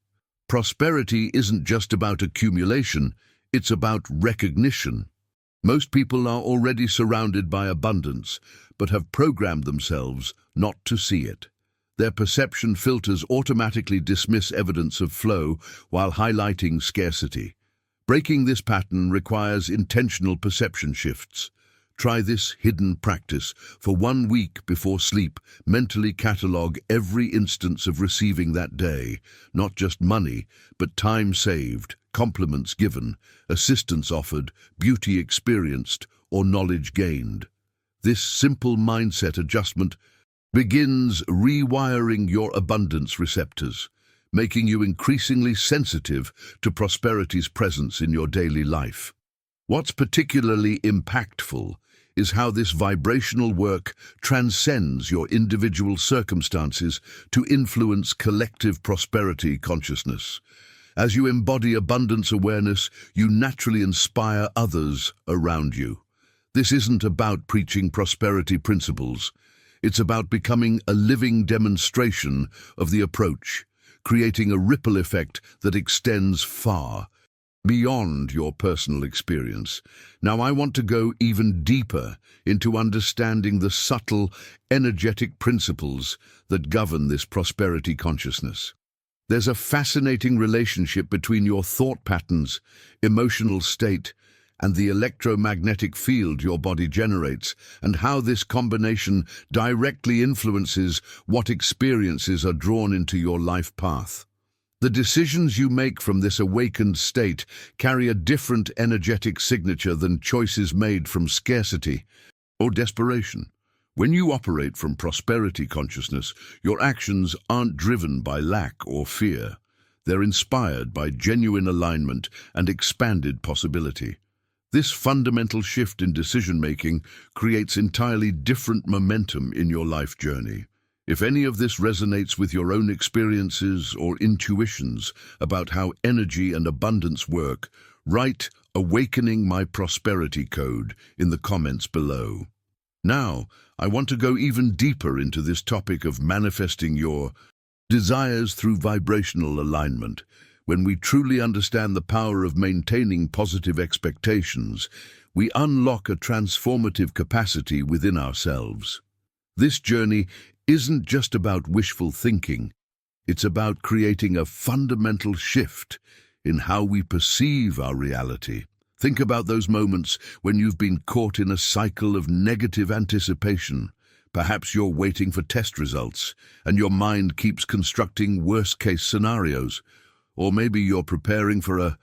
Prosperity isn't just about accumulation, it's about recognition. Most people are already surrounded by abundance, but have programmed themselves not to see it. Their perception filters automatically dismiss evidence of flow while highlighting scarcity. Breaking this pattern requires intentional perception shifts. Try this hidden practice. For 1 week before sleep, mentally catalog every instance of receiving that day, not just money, but time saved, compliments given, assistance offered, beauty experienced, or knowledge gained. This simple mindset adjustment begins rewiring your abundance receptors, making you increasingly sensitive to prosperity's presence in your daily life. What's particularly impactful is how this vibrational work transcends your individual circumstances to influence collective prosperity consciousness. As you embody abundance awareness, you naturally inspire others around you. This isn't about preaching prosperity principles. It's about becoming a living demonstration of the approach, creating a ripple effect that extends far beyond your personal experience. Now, I want to go even deeper into understanding the subtle, energetic principles that govern this prosperity consciousness. There's a fascinating relationship between your thought patterns, emotional state, and the electromagnetic field your body generates, and how this combination directly influences what experiences are drawn into your life path. The decisions you make from this awakened state carry a different energetic signature than choices made from scarcity or desperation. When you operate from prosperity consciousness, your actions aren't driven by lack or fear. They're inspired by genuine alignment and expanded possibility. This fundamental shift in decision-making creates entirely different momentum in your life journey. If any of this resonates with your own experiences or intuitions about how energy and abundance work, write "Awakening My Prosperity Code" in the comments below. Now, I want to go even deeper into this topic of manifesting your desires through vibrational alignment. When we truly understand the power of maintaining positive expectations, we unlock a transformative capacity within ourselves. This journey isn't just about wishful thinking. It's about creating a fundamental shift in how we perceive our reality. Think about those moments when you've been caught in a cycle of negative anticipation. Perhaps you're waiting for test results, and your mind keeps constructing worst-case scenarios. Or maybe you're preparing for a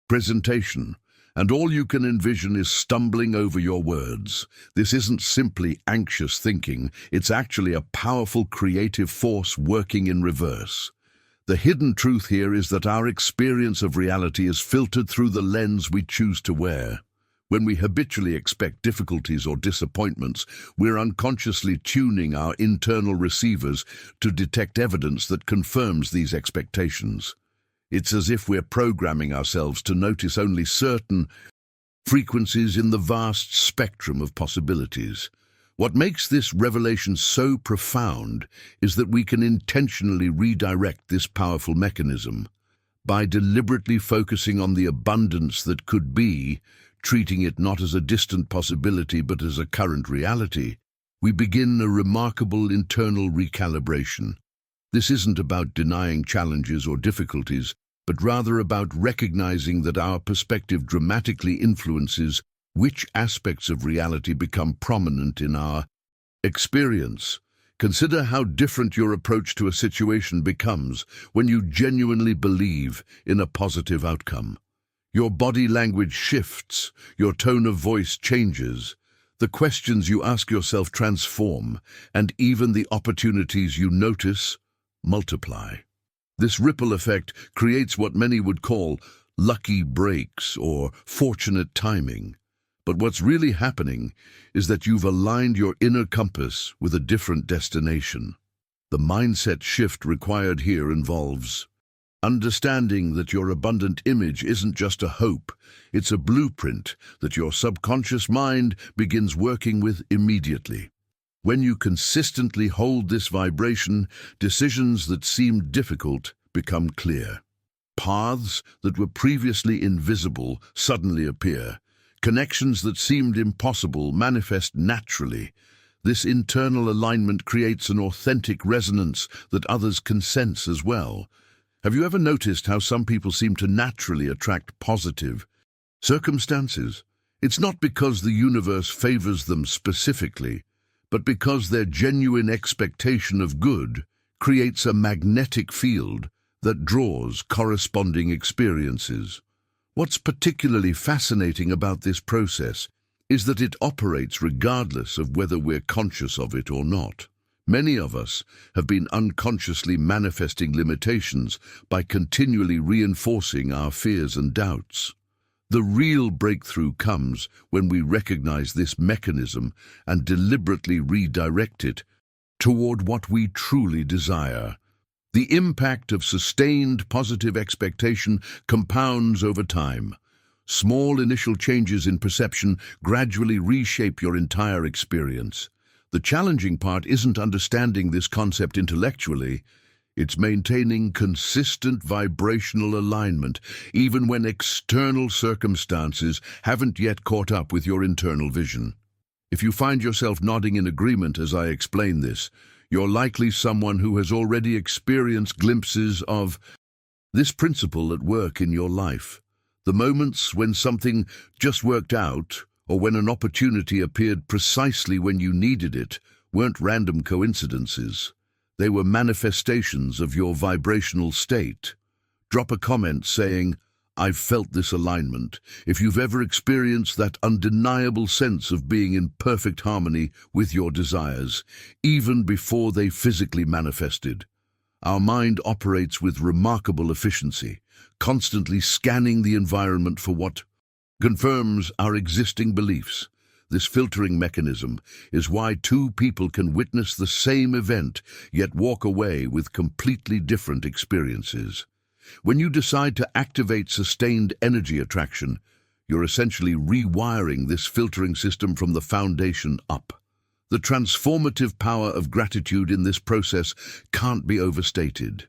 presentation, and all you can envision is stumbling over your words. This isn't simply anxious thinking, it's actually a powerful creative force working in reverse. The hidden truth here is that our experience of reality is filtered through the lens we choose to wear. When we habitually expect difficulties or disappointments, we're unconsciously tuning our internal receivers to detect evidence that confirms these expectations. It's as if we're programming ourselves to notice only certain frequencies in the vast spectrum of possibilities. What makes this revelation so profound is that we can intentionally redirect this powerful mechanism. By deliberately focusing on the abundance that could be, treating it not as a distant possibility but as a current reality, we begin a remarkable internal recalibration. This isn't about denying challenges or difficulties, but rather about recognizing that our perspective dramatically influences which aspects of reality become prominent in our experience. Consider how different your approach to a situation becomes when you genuinely believe in a positive outcome. Your body language shifts, your tone of voice changes, the questions you ask yourself transform, and even the opportunities you notice multiply. This ripple effect creates what many would call lucky breaks or fortunate timing. But what's really happening is that you've aligned your inner compass with a different destination. The mindset shift required here involves understanding that your abundant image isn't just a hope, it's a blueprint that your subconscious mind begins working with immediately. When you consistently hold this vibration, decisions that seemed difficult become clear. Paths that were previously invisible suddenly appear. Connections that seemed impossible manifest naturally. This internal alignment creates an authentic resonance that others can sense as well. Have you ever noticed how some people seem to naturally attract positive circumstances? It's not because the universe favors them specifically, but because their genuine expectation of good creates a magnetic field that draws corresponding experiences. What's particularly fascinating about this process is that it operates regardless of whether we're conscious of it or not. Many of us have been unconsciously manifesting limitations by continually reinforcing our fears and doubts. The real breakthrough comes when we recognize this mechanism and deliberately redirect it toward what we truly desire. The impact of sustained positive expectation compounds over time. Small initial changes in perception gradually reshape your entire experience. The challenging part isn't understanding this concept intellectually, it's maintaining consistent vibrational alignment, even when external circumstances haven't yet caught up with your internal vision. If you find yourself nodding in agreement as I explain this, you're likely someone who has already experienced glimpses of this principle at work in your life. The moments when something just worked out, or when an opportunity appeared precisely when you needed it, weren't random coincidences. They were manifestations of your vibrational state. Drop a comment saying, "I've felt this alignment," if you've ever experienced that undeniable sense of being in perfect harmony with your desires, even before they physically manifested. Our mind operates with remarkable efficiency, constantly scanning the environment for what confirms our existing beliefs. This filtering mechanism is why two people can witness the same event, yet walk away with completely different experiences. When you decide to activate sustained energy attraction, you're essentially rewiring this filtering system from the foundation up. The transformative power of gratitude in this process can't be overstated.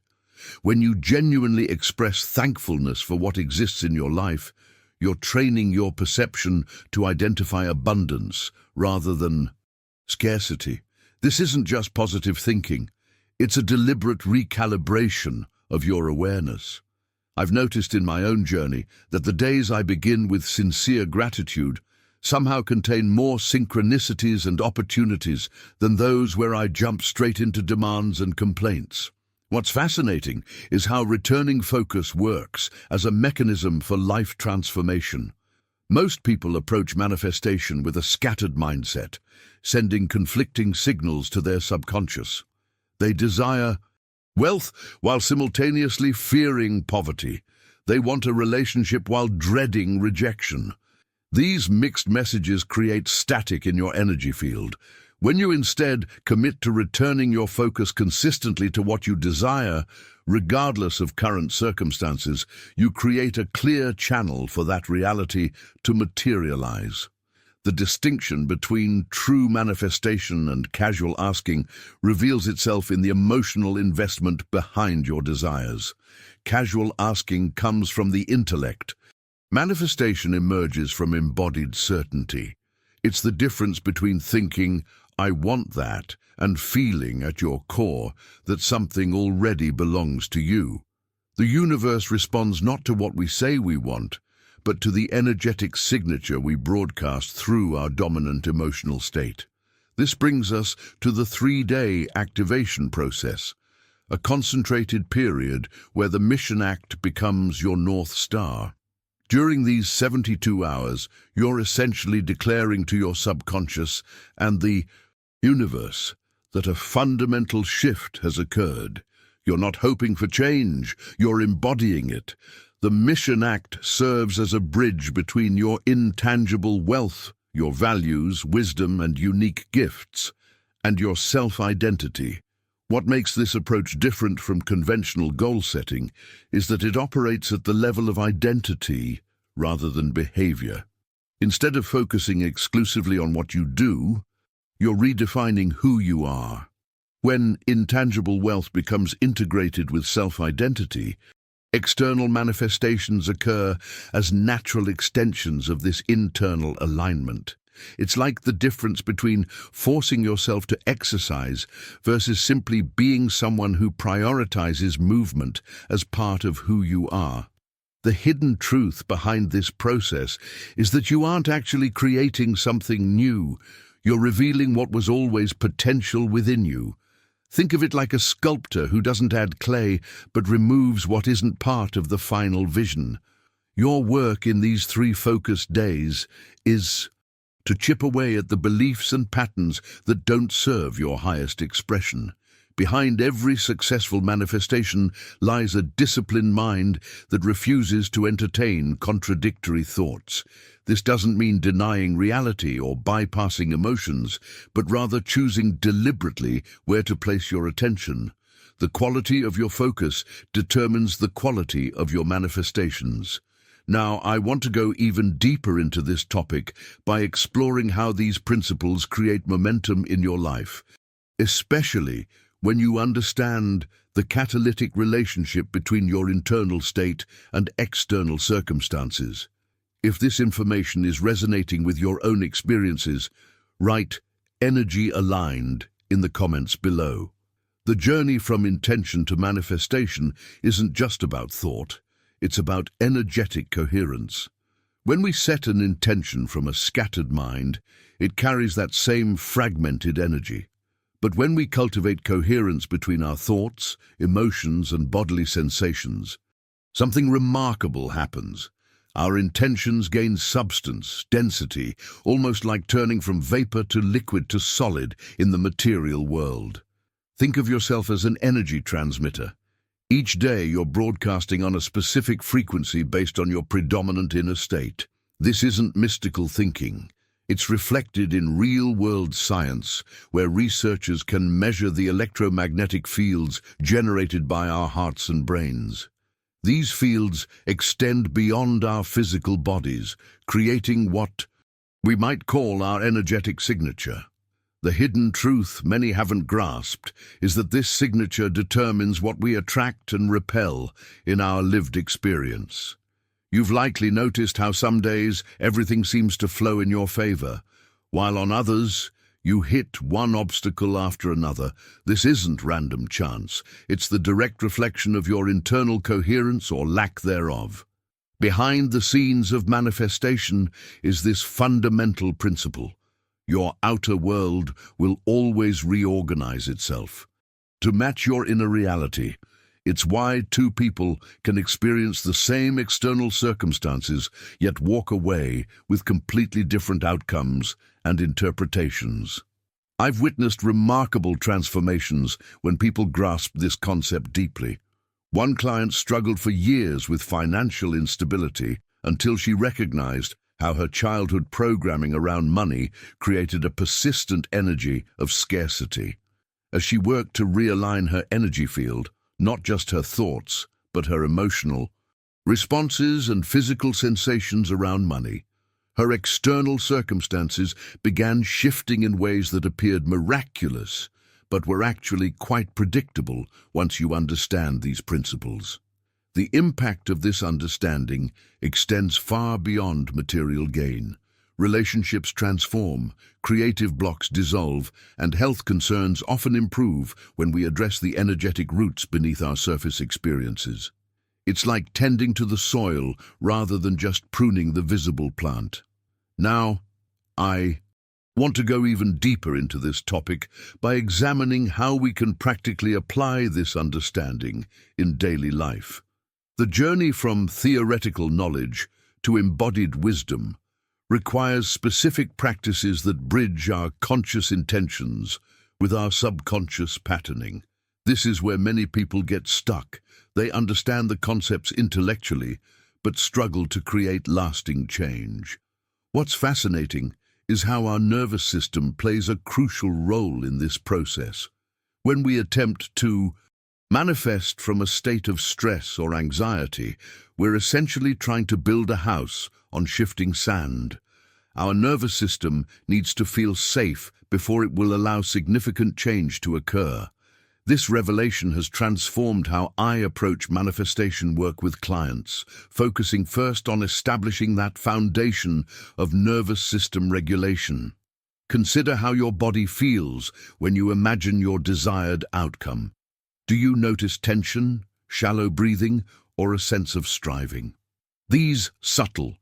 When you genuinely express thankfulness for what exists in your life, you're training your perception to identify abundance rather than scarcity. This isn't just positive thinking, it's a deliberate recalibration of your awareness. I've noticed in my own journey that the days I begin with sincere gratitude somehow contain more synchronicities and opportunities than those where I jump straight into demands and complaints. What's fascinating is how returning focus works as a mechanism for life transformation. Most people approach manifestation with a scattered mindset, sending conflicting signals to their subconscious. They desire wealth while simultaneously fearing poverty. They want a relationship while dreading rejection. These mixed messages create static in your energy field. When you instead commit to returning your focus consistently to what you desire, regardless of current circumstances, you create a clear channel for that reality to materialize. The distinction between true manifestation and casual asking reveals itself in the emotional investment behind your desires. Casual asking comes from the intellect. Manifestation emerges from embodied certainty. It's the difference between thinking, "I want that," and feeling at your core that something already belongs to you. The universe responds not to what we say we want, but to the energetic signature we broadcast through our dominant emotional state. This brings us to the 3-day activation process, a concentrated period where the mission act becomes your North Star. During these 72 hours, you're essentially declaring to your subconscious and the universe that a fundamental shift has occurred. You're not hoping for change, you're embodying it. The mission act serves as a bridge between your intangible wealth, your values, wisdom, and unique gifts, and your self-identity. What makes this approach different from conventional goal setting is that it operates at the level of identity rather than behavior. Instead of focusing exclusively on what you do, you're redefining who you are. When intangible wealth becomes integrated with self-identity, external manifestations occur as natural extensions of this internal alignment. It's like the difference between forcing yourself to exercise versus simply being someone who prioritizes movement as part of who you are. The hidden truth behind this process is that you aren't actually creating something new. You're revealing what was always potential within you. Think of it like a sculptor who doesn't add clay but removes what isn't part of the final vision. Your work in these 3 focused days is to chip away at the beliefs and patterns that don't serve your highest expression. Behind every successful manifestation lies a disciplined mind that refuses to entertain contradictory thoughts. This doesn't mean denying reality or bypassing emotions, but rather choosing deliberately where to place your attention. The quality of your focus determines the quality of your manifestations. Now, I want to go even deeper into this topic by exploring how these principles create momentum in your life, especially when you understand the catalytic relationship between your internal state and external circumstances. If this information is resonating with your own experiences, write "energy aligned" in the comments below. The journey from intention to manifestation isn't just about thought, it's about energetic coherence. When we set an intention from a scattered mind, it carries that same fragmented energy. But when we cultivate coherence between our thoughts, emotions, and bodily sensations, something remarkable happens. Our intentions gain substance, density, almost like turning from vapor to liquid to solid in the material world. Think of yourself as an energy transmitter. Each day you're broadcasting on a specific frequency based on your predominant inner state. This isn't mystical thinking. It's reflected in real-world science, where researchers can measure the electromagnetic fields generated by our hearts and brains. These fields extend beyond our physical bodies, creating what we might call our energetic signature. The hidden truth many haven't grasped is that this signature determines what we attract and repel in our lived experience. You've likely noticed how some days everything seems to flow in your favor, while on others you hit one obstacle after another. This isn't random chance. It's the direct reflection of your internal coherence or lack thereof. Behind the scenes of manifestation is this fundamental principle. Your outer world will always reorganize itself to match your inner reality. It's why two people can experience the same external circumstances, yet walk away with completely different outcomes and interpretations. I've witnessed remarkable transformations when people grasped this concept deeply. One client struggled for years with financial instability until she recognized how her childhood programming around money created a persistent energy of scarcity. As she worked to realign her energy field, not just her thoughts, but her emotional responses and physical sensations around money, her external circumstances began shifting in ways that appeared miraculous, but were actually quite predictable once you understand these principles. The impact of this understanding extends far beyond material gain. Relationships transform, creative blocks dissolve, and health concerns often improve when we address the energetic roots beneath our surface experiences. It's like tending to the soil rather than just pruning the visible plant. Now, I want to go even deeper into this topic by examining how we can practically apply this understanding in daily life. The journey from theoretical knowledge to embodied wisdom requires specific practices that bridge our conscious intentions with our subconscious patterning. This is where many people get stuck. They understand the concepts intellectually, but struggle to create lasting change. What's fascinating is how our nervous system plays a crucial role in this process. When we attempt to manifest from a state of stress or anxiety, we're essentially trying to build a house on shifting sand. Our nervous system needs to feel safe before it will allow significant change to occur. This revelation has transformed how I approach manifestation work with clients, focusing first on establishing that foundation of nervous system regulation. Consider how your body feels when you imagine your desired outcome. Do you notice tension, shallow breathing, or a sense of striving? These subtle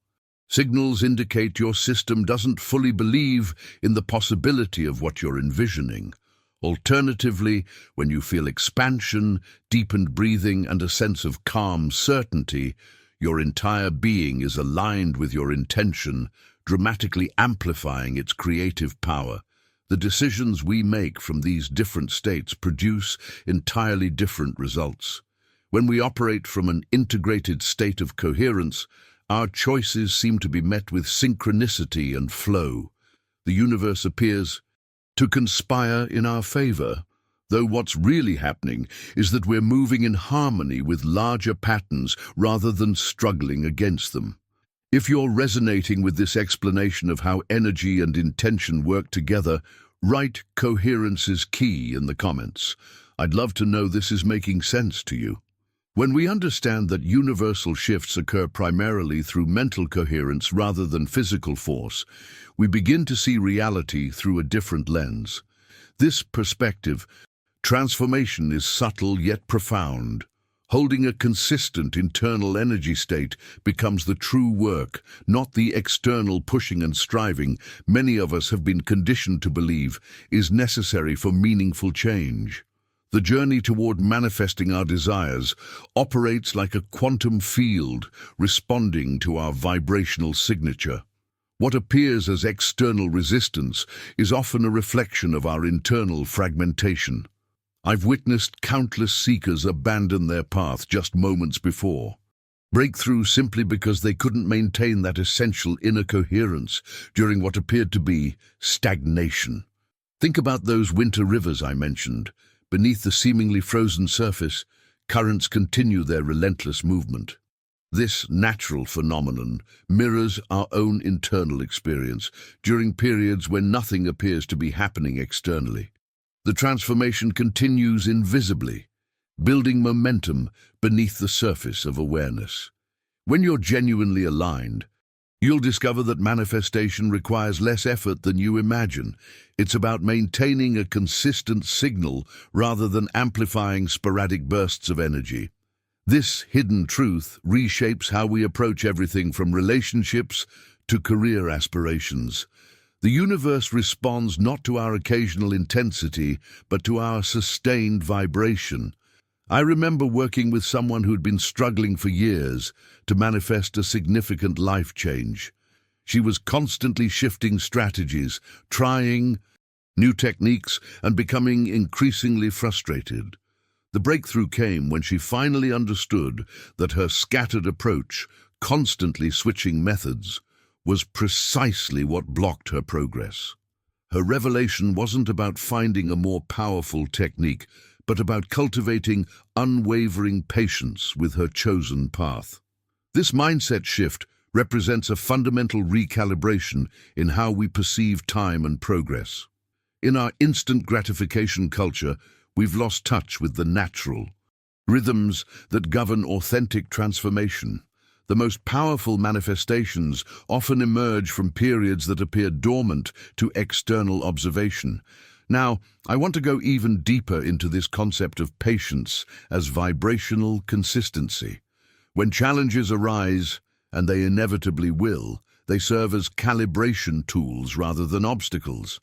signals indicate your system doesn't fully believe in the possibility of what you're envisioning. Alternatively, when you feel expansion, deepened breathing, and a sense of calm certainty, your entire being is aligned with your intention, dramatically amplifying its creative power. The decisions we make from these different states produce entirely different results. When we operate from an integrated state of coherence, our choices seem to be met with synchronicity and flow. The universe appears to conspire in our favor, Though what's really happening is that we're moving in harmony with larger patterns rather than struggling against them. If you're resonating with this explanation of how energy and intention work together, write "coherence is key" in the comments. I'd love to know this is making sense to you. When we understand that universal shifts occur primarily through mental coherence rather than physical force, we begin to see reality through a different lens. This perspective, transformation, is subtle yet profound. Holding a consistent internal energy state becomes the true work, not the external pushing and striving many of us have been conditioned to believe is necessary for meaningful change. The journey toward manifesting our desires operates like a quantum field, responding to our vibrational signature. What appears as external resistance is often a reflection of our internal fragmentation. I've witnessed countless seekers abandon their path just moments before. Breakthrough simply because they couldn't maintain that essential inner coherence during what appeared to be stagnation. Think about those winter rivers I mentioned. Beneath the seemingly frozen surface, currents continue their relentless movement. This natural phenomenon mirrors our own internal experience during periods when nothing appears to be happening externally. The transformation continues invisibly, building momentum beneath the surface of awareness. When you're genuinely aligned, you'll discover that manifestation requires less effort than you imagine. It's about maintaining a consistent signal rather than amplifying sporadic bursts of energy. This hidden truth reshapes how we approach everything from relationships to career aspirations. The universe responds not to our occasional intensity, but to our sustained vibration. I remember working with someone who'd been struggling for years to manifest a significant life change. She was constantly shifting strategies, trying new techniques, and becoming increasingly frustrated. The breakthrough came when she finally understood that her scattered approach, constantly switching methods, was precisely what blocked her progress. Her revelation wasn't about finding a more powerful technique, but about cultivating unwavering patience with her chosen path. This mindset shift represents a fundamental recalibration in how we perceive time and progress. In our instant gratification culture, we've lost touch with the natural rhythms that govern authentic transformation. The most powerful manifestations often emerge from periods that appear dormant to external observation. Now, I want to go even deeper into this concept of patience as vibrational consistency. When challenges arise, and they inevitably will, they serve as calibration tools rather than obstacles.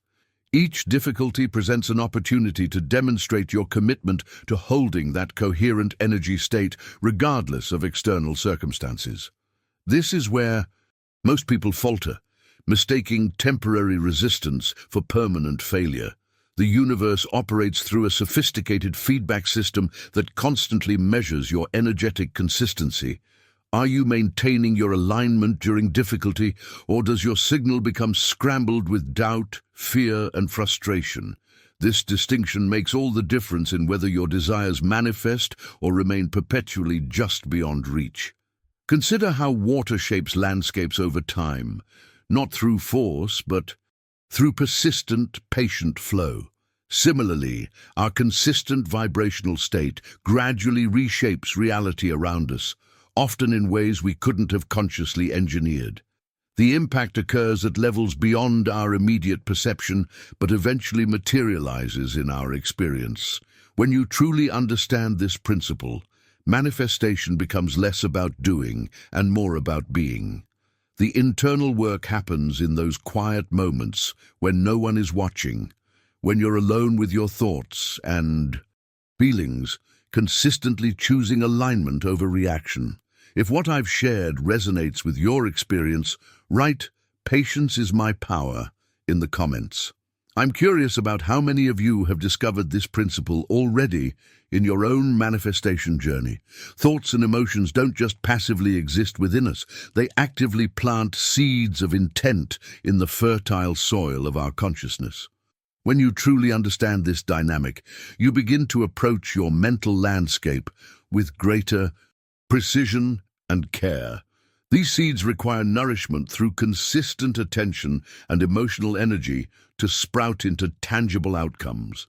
Each difficulty presents an opportunity to demonstrate your commitment to holding that coherent energy state regardless of external circumstances. This is where most people falter, mistaking temporary resistance for permanent failure. The universe operates through a sophisticated feedback system that constantly measures your energetic consistency. Are you maintaining your alignment during difficulty, or does your signal become scrambled with doubt, fear, and frustration? This distinction makes all the difference in whether your desires manifest or remain perpetually just beyond reach. Consider how water shapes landscapes over time, not through force, but through persistent, patient flow. Similarly, our consistent vibrational state gradually reshapes reality around us, often in ways we couldn't have consciously engineered. The impact occurs at levels beyond our immediate perception, but eventually materializes in our experience. When you truly understand this principle, manifestation becomes less about doing and more about being. The internal work happens in those quiet moments when no one is watching, when you're alone with your thoughts and feelings, consistently choosing alignment over reaction. If what I've shared resonates with your experience, write "Patience is my power" in the comments. I'm curious about how many of you have discovered this principle already in your own manifestation journey. Thoughts and emotions don't just passively exist within us, they actively plant seeds of intent in the fertile soil of our consciousness. When you truly understand this dynamic, you begin to approach your mental landscape with greater precision and care. These seeds require nourishment through consistent attention and emotional energy to sprout into tangible outcomes.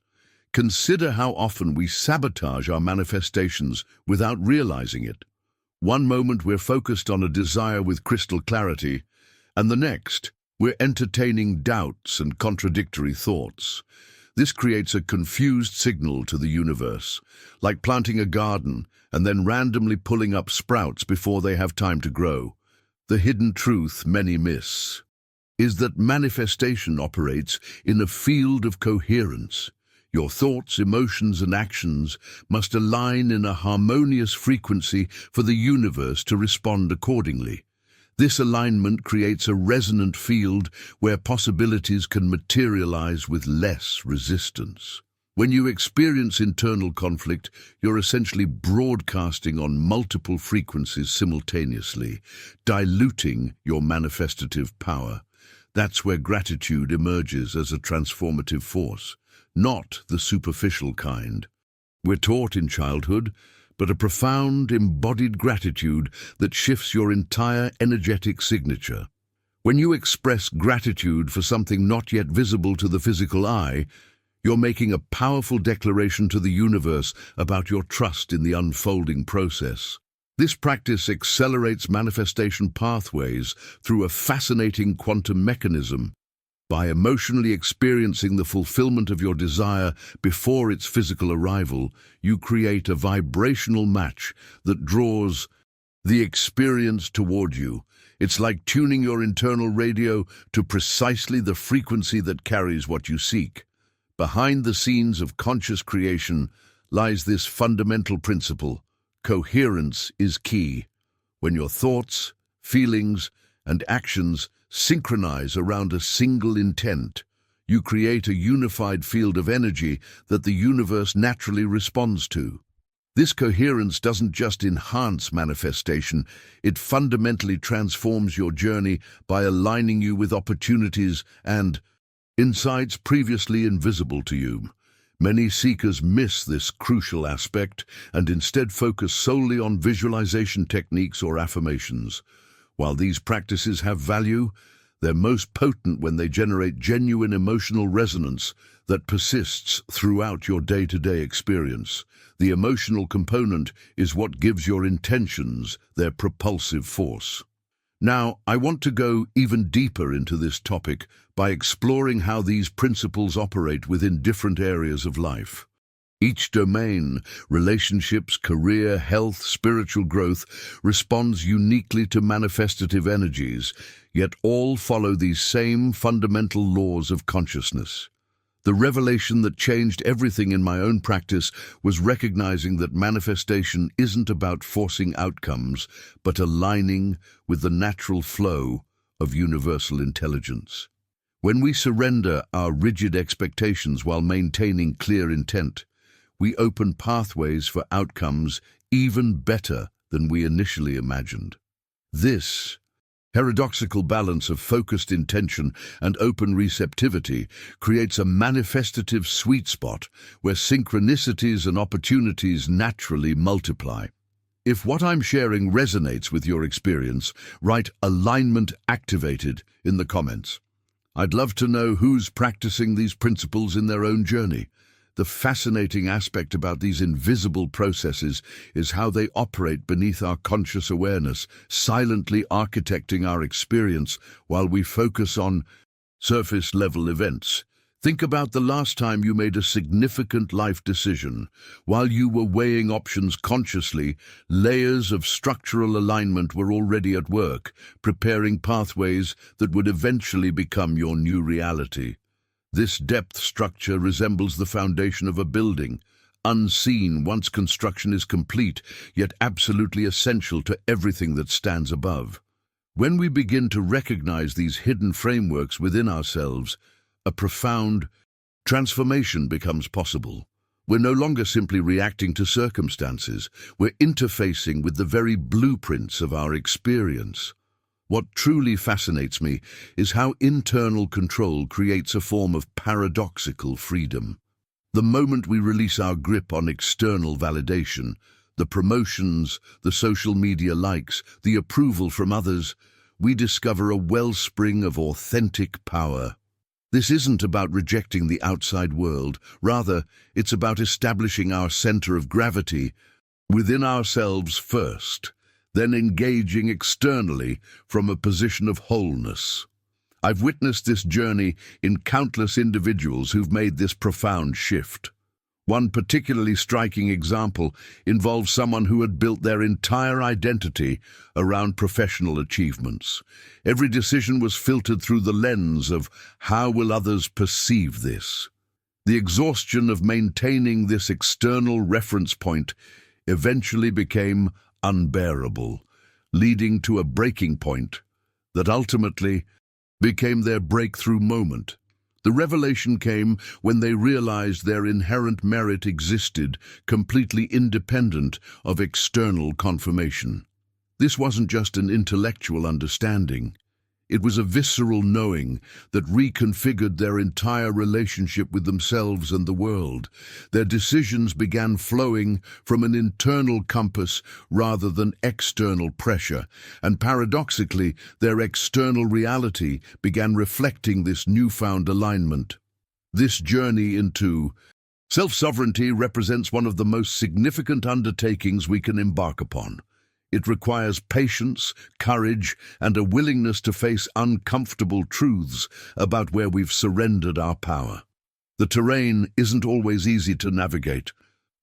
Consider how often we sabotage our manifestations without realizing it. One moment we're focused on a desire with crystal clarity, and the next, we're entertaining doubts and contradictory thoughts. This creates a confused signal to the universe, like planting a garden and then randomly pulling up sprouts before they have time to grow. The hidden truth many miss is that manifestation operates in a field of coherence. Your thoughts, emotions, and actions must align in a harmonious frequency for the universe to respond accordingly. This alignment creates a resonant field where possibilities can materialize with less resistance. When you experience internal conflict, you're essentially broadcasting on multiple frequencies simultaneously, diluting your manifestative power. That's where gratitude emerges as a transformative force, not the superficial kind we're taught in childhood, but a profound, embodied gratitude that shifts your entire energetic signature. When you express gratitude for something not yet visible to the physical eye, you're making a powerful declaration to the universe about your trust in the unfolding process. This practice accelerates manifestation pathways through a fascinating quantum mechanism. By emotionally experiencing the fulfillment of your desire before its physical arrival, you create a vibrational match that draws the experience toward you. It's like tuning your internal radio to precisely the frequency that carries what you seek. Behind the scenes of conscious creation lies this fundamental principle: coherence is key. When your thoughts, feelings, and actions synchronize around a single intent, you create a unified field of energy that the universe naturally responds to. This coherence doesn't just enhance manifestation, it fundamentally transforms your journey by aligning you with opportunities and insights previously invisible to you. Many seekers miss this crucial aspect and instead focus solely on visualization techniques or affirmations. While these practices have value, they're most potent when they generate genuine emotional resonance that persists throughout your day-to-day experience. The emotional component is what gives your intentions their propulsive force. Now, I want to go even deeper into this topic by exploring how these principles operate within different areas of life. Each domain, relationships, career, health, spiritual growth, responds uniquely to manifestative energies, yet all follow these same fundamental laws of consciousness. The revelation that changed everything in my own practice was recognizing that manifestation isn't about forcing outcomes, but aligning with the natural flow of universal intelligence. When we surrender our rigid expectations while maintaining clear intent, we open pathways for outcomes even better than we initially imagined. This paradoxical balance of focused intention and open receptivity creates a manifestative sweet spot where synchronicities and opportunities naturally multiply. If what I'm sharing resonates with your experience, write "alignment activated" in the comments. I'd love to know who's practicing these principles in their own journey. The fascinating aspect about these invisible processes is how they operate beneath our conscious awareness, silently architecting our experience while we focus on surface-level events. Think about the last time you made a significant life decision. While you were weighing options consciously, layers of structural alignment were already at work, preparing pathways that would eventually become your new reality. This depth structure resembles the foundation of a building, unseen once construction is complete, yet absolutely essential to everything that stands above. When we begin to recognize these hidden frameworks within ourselves, a profound transformation becomes possible. We're no longer simply reacting to circumstances, we're interfacing with the very blueprints of our experience. What truly fascinates me is how internal control creates a form of paradoxical freedom. The moment we release our grip on external validation, the promotions, the social media likes, the approval from others, we discover a wellspring of authentic power. This isn't about rejecting the outside world. Rather, it's about establishing our center of gravity within ourselves first, then engaging externally from a position of wholeness. I've witnessed this journey in countless individuals who've made this profound shift. One particularly striking example involves someone who had built their entire identity around professional achievements. Every decision was filtered through the lens of how will others perceive this. The exhaustion of maintaining this external reference point eventually became unbearable, leading to a breaking point that ultimately became their breakthrough moment. The revelation came when they realized their inherent merit existed completely independent of external confirmation. This wasn't just an intellectual understanding. It was a visceral knowing that reconfigured their entire relationship with themselves and the world. Their decisions began flowing from an internal compass rather than external pressure, and paradoxically, their external reality began reflecting this newfound alignment. This journey into self-sovereignty represents one of the most significant undertakings we can embark upon. It requires patience, courage, and a willingness to face uncomfortable truths about where we've surrendered our power. The terrain isn't always easy to navigate,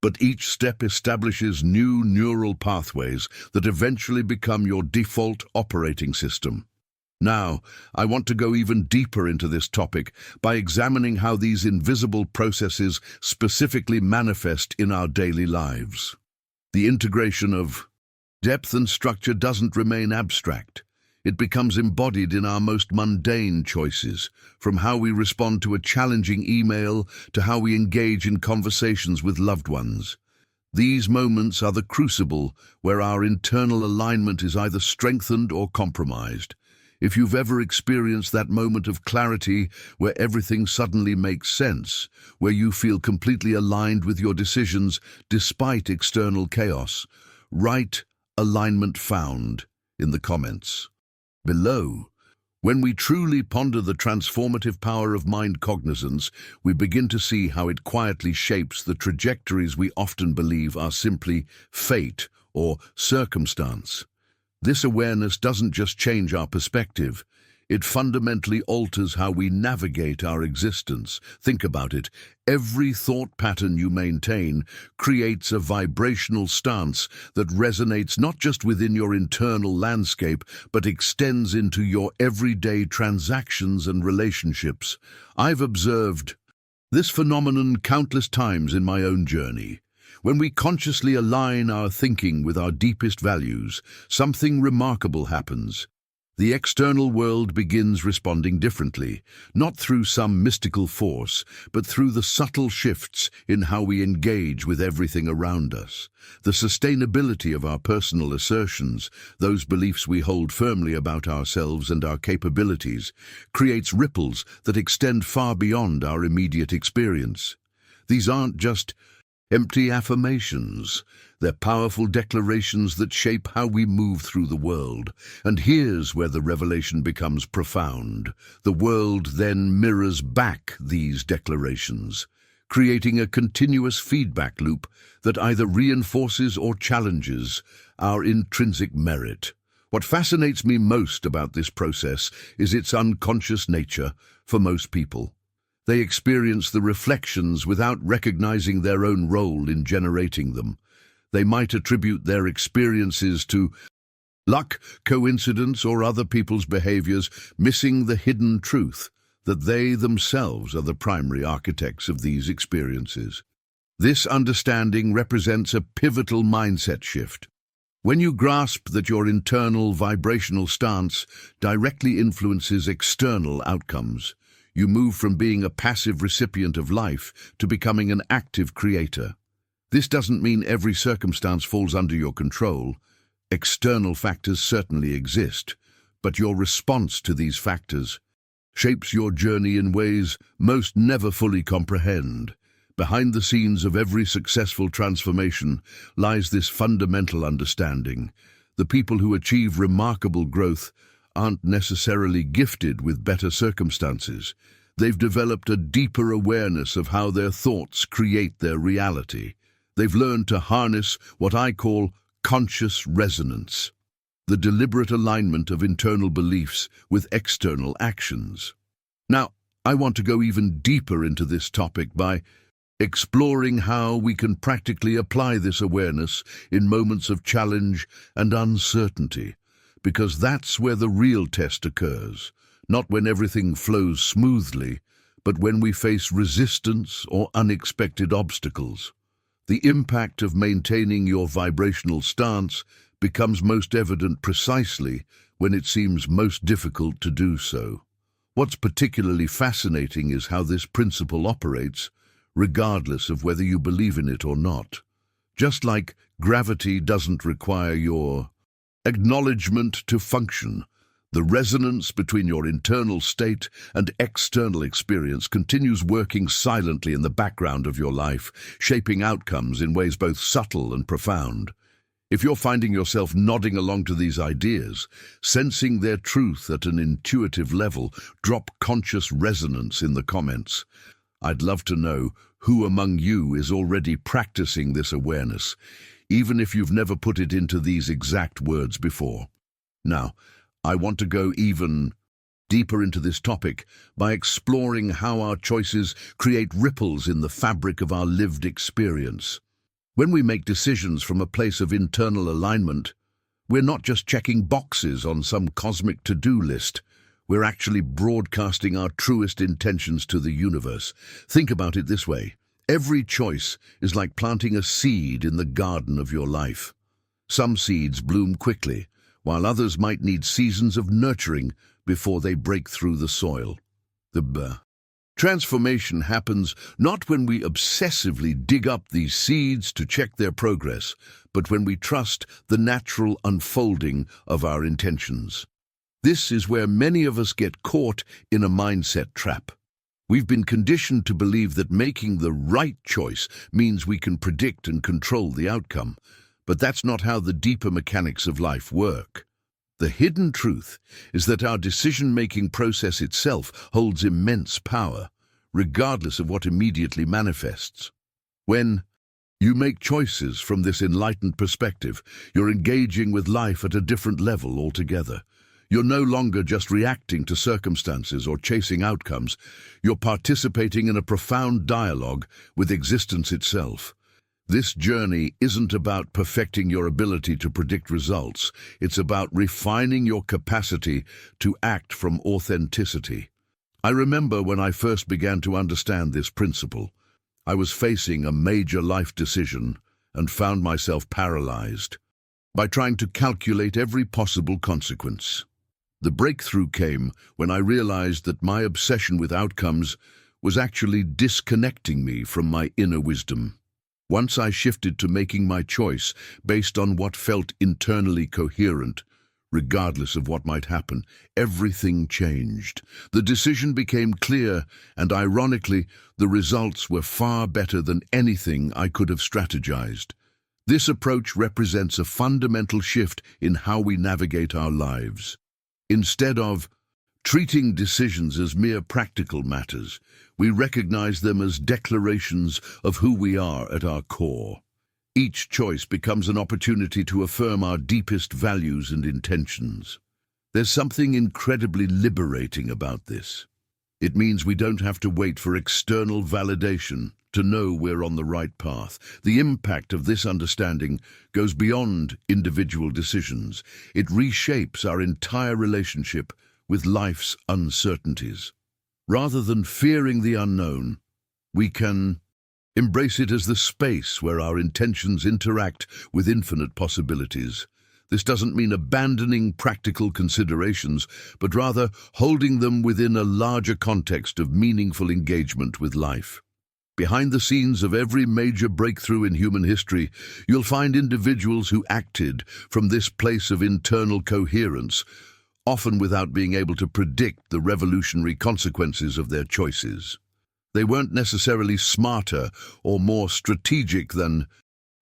but each step establishes new neural pathways that eventually become your default operating system. Now, I want to go even deeper into this topic by examining how these invisible processes specifically manifest in our daily lives. The integration of depth and structure doesn't remain abstract. It becomes embodied in our most mundane choices, from how we respond to a challenging email to how we engage in conversations with loved ones. These moments are the crucible where our internal alignment is either strengthened or compromised. If you've ever experienced that moment of clarity where everything suddenly makes sense, where you feel completely aligned with your decisions despite external chaos, write "alignment found" in the comments below. When we truly ponder the transformative power of mind cognizance, we begin to see how it quietly shapes the trajectories we often believe are simply fate or circumstance. This awareness doesn't just change our perspective, it fundamentally alters how we navigate our existence. Think about it. Every thought pattern you maintain creates a vibrational stance that resonates not just within your internal landscape, but extends into your everyday transactions and relationships. I've observed this phenomenon countless times in my own journey. When we consciously align our thinking with our deepest values, something remarkable happens. The external world begins responding differently, not through some mystical force, but through the subtle shifts in how we engage with everything around us. The sustainability of our personal assertions, those beliefs we hold firmly about ourselves and our capabilities, creates ripples that extend far beyond our immediate experience. These aren't just empty affirmations. They're powerful declarations that shape how we move through the world. And here's where the revelation becomes profound. The world then mirrors back these declarations, creating a continuous feedback loop that either reinforces or challenges our intrinsic merit. What fascinates me most about this process is its unconscious nature for most people. They experience the reflections without recognizing their own role in generating them. They might attribute their experiences to luck, coincidence, or other people's behaviors, missing the hidden truth that they themselves are the primary architects of these experiences. This understanding represents a pivotal mindset shift. When you grasp that your internal vibrational stance directly influences external outcomes, you move from being a passive recipient of life to becoming an active creator. This doesn't mean every circumstance falls under your control. External factors certainly exist, But your response to these factors shapes your journey in ways most never fully comprehend. Behind the scenes of every successful transformation lies this fundamental understanding. The people who achieve remarkable growth aren't necessarily gifted with better circumstances. They've developed a deeper awareness of how their thoughts create their reality. They've learned to harness what I call conscious resonance, the deliberate alignment of internal beliefs with external actions. Now, I want to go even deeper into this topic by exploring how we can practically apply this awareness in moments of challenge and uncertainty, because that's where the real test occurs, not when everything flows smoothly, but when we face resistance or unexpected obstacles. The impact of maintaining your vibrational stance becomes most evident precisely when it seems most difficult to do so. What's particularly fascinating is how this principle operates, regardless of whether you believe in it or not. Just like gravity doesn't require your acknowledgement to function, the resonance between your internal state and external experience continues working silently in the background of your life, shaping outcomes in ways both subtle and profound. If you're finding yourself nodding along to these ideas, sensing their truth at an intuitive level, drop conscious resonance in the comments. I'd love to know who among you is already practicing this awareness, even if you've never put it into these exact words before. Now, I want to go even deeper into this topic by exploring how our choices create ripples in the fabric of our lived experience. When we make decisions from a place of internal alignment, we're not just checking boxes on some cosmic to-do list. We're actually broadcasting our truest intentions to the universe. Think about it this way. Every choice is like planting a seed in the garden of your life. Some seeds bloom quickly, while others might need seasons of nurturing before they break through the soil. The transformation happens not when we obsessively dig up these seeds to check their progress, but when we trust the natural unfolding of our intentions. This is where many of us get caught in a mindset trap. We've been conditioned to believe that making the right choice means we can predict and control the outcome, but that's not how the deeper mechanics of life work. The hidden truth is that our decision-making process itself holds immense power, regardless of what immediately manifests. When you make choices from this enlightened perspective, you're engaging with life at a different level altogether. You're no longer just reacting to circumstances or chasing outcomes. You're participating in a profound dialogue with existence itself. This journey isn't about perfecting your ability to predict results. It's about refining your capacity to act from authenticity. I remember when I first began to understand this principle. I was facing a major life decision and found myself paralyzed by trying to calculate every possible consequence. The breakthrough came when I realized that my obsession with outcomes was actually disconnecting me from my inner wisdom. Once I shifted to making my choice based on what felt internally coherent, regardless of what might happen, everything changed. The decision became clear, and ironically, the results were far better than anything I could have strategized. This approach represents a fundamental shift in how we navigate our lives. Instead of treating decisions as mere practical matters, we recognize them as declarations of who we are at our core. Each choice becomes an opportunity to affirm our deepest values and intentions. There's something incredibly liberating about this. It means we don't have to wait for external validation to know we're on the right path. The impact of this understanding goes beyond individual decisions. It reshapes our entire relationship with life's uncertainties. Rather than fearing the unknown, we can embrace it as the space where our intentions interact with infinite possibilities. This doesn't mean abandoning practical considerations, but rather holding them within a larger context of meaningful engagement with life. Behind the scenes of every major breakthrough in human history, you'll find individuals who acted from this place of internal coherence, often without being able to predict the revolutionary consequences of their choices. They weren't necessarily smarter or more strategic than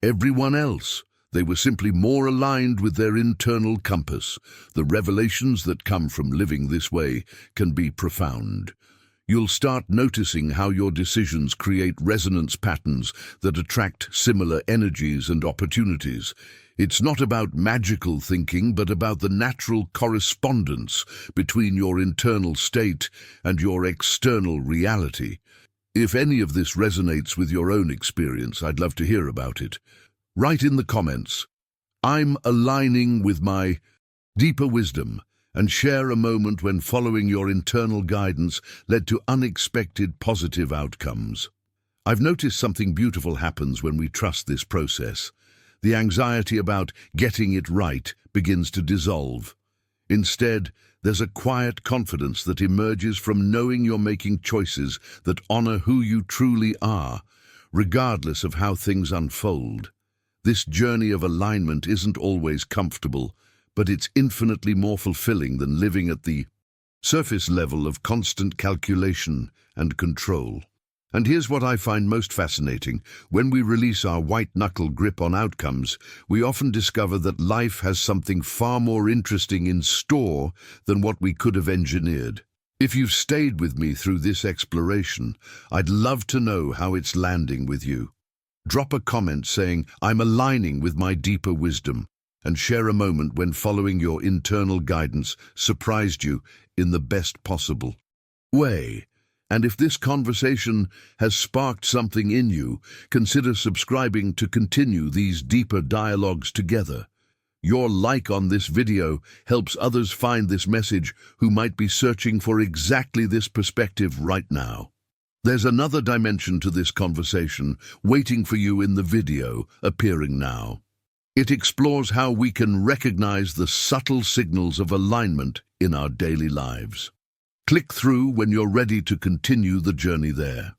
everyone else. They were simply more aligned with their internal compass. The revelations that come from living this way can be profound. You'll start noticing how your decisions create resonance patterns that attract similar energies and opportunities. It's not about magical thinking, but about the natural correspondence between your internal state and your external reality. If any of this resonates with your own experience, I'd love to hear about it. Write in the comments, "I'm aligning with my deeper wisdom," and share a moment when following your internal guidance led to unexpected positive outcomes. I've noticed something beautiful happens when we trust this process. The anxiety about getting it right begins to dissolve. Instead, there's a quiet confidence that emerges from knowing you're making choices that honor who you truly are, regardless of how things unfold. This journey of alignment isn't always comfortable, but it's infinitely more fulfilling than living at the surface level of constant calculation and control. And here's what I find most fascinating. When we release our white-knuckle grip on outcomes, we often discover that life has something far more interesting in store than what we could have engineered. If you've stayed with me through this exploration, I'd love to know how it's landing with you. Drop a comment saying, "I'm aligning with my deeper wisdom," and share a moment when following your internal guidance surprised you in the best possible way. And if this conversation has sparked something in you, consider subscribing to continue these deeper dialogues together. Your like on this video helps others find this message who might be searching for exactly this perspective right now. There's another dimension to this conversation waiting for you in the video appearing now. It explores how we can recognize the subtle signals of alignment in our daily lives. Click through when you're ready to continue the journey there.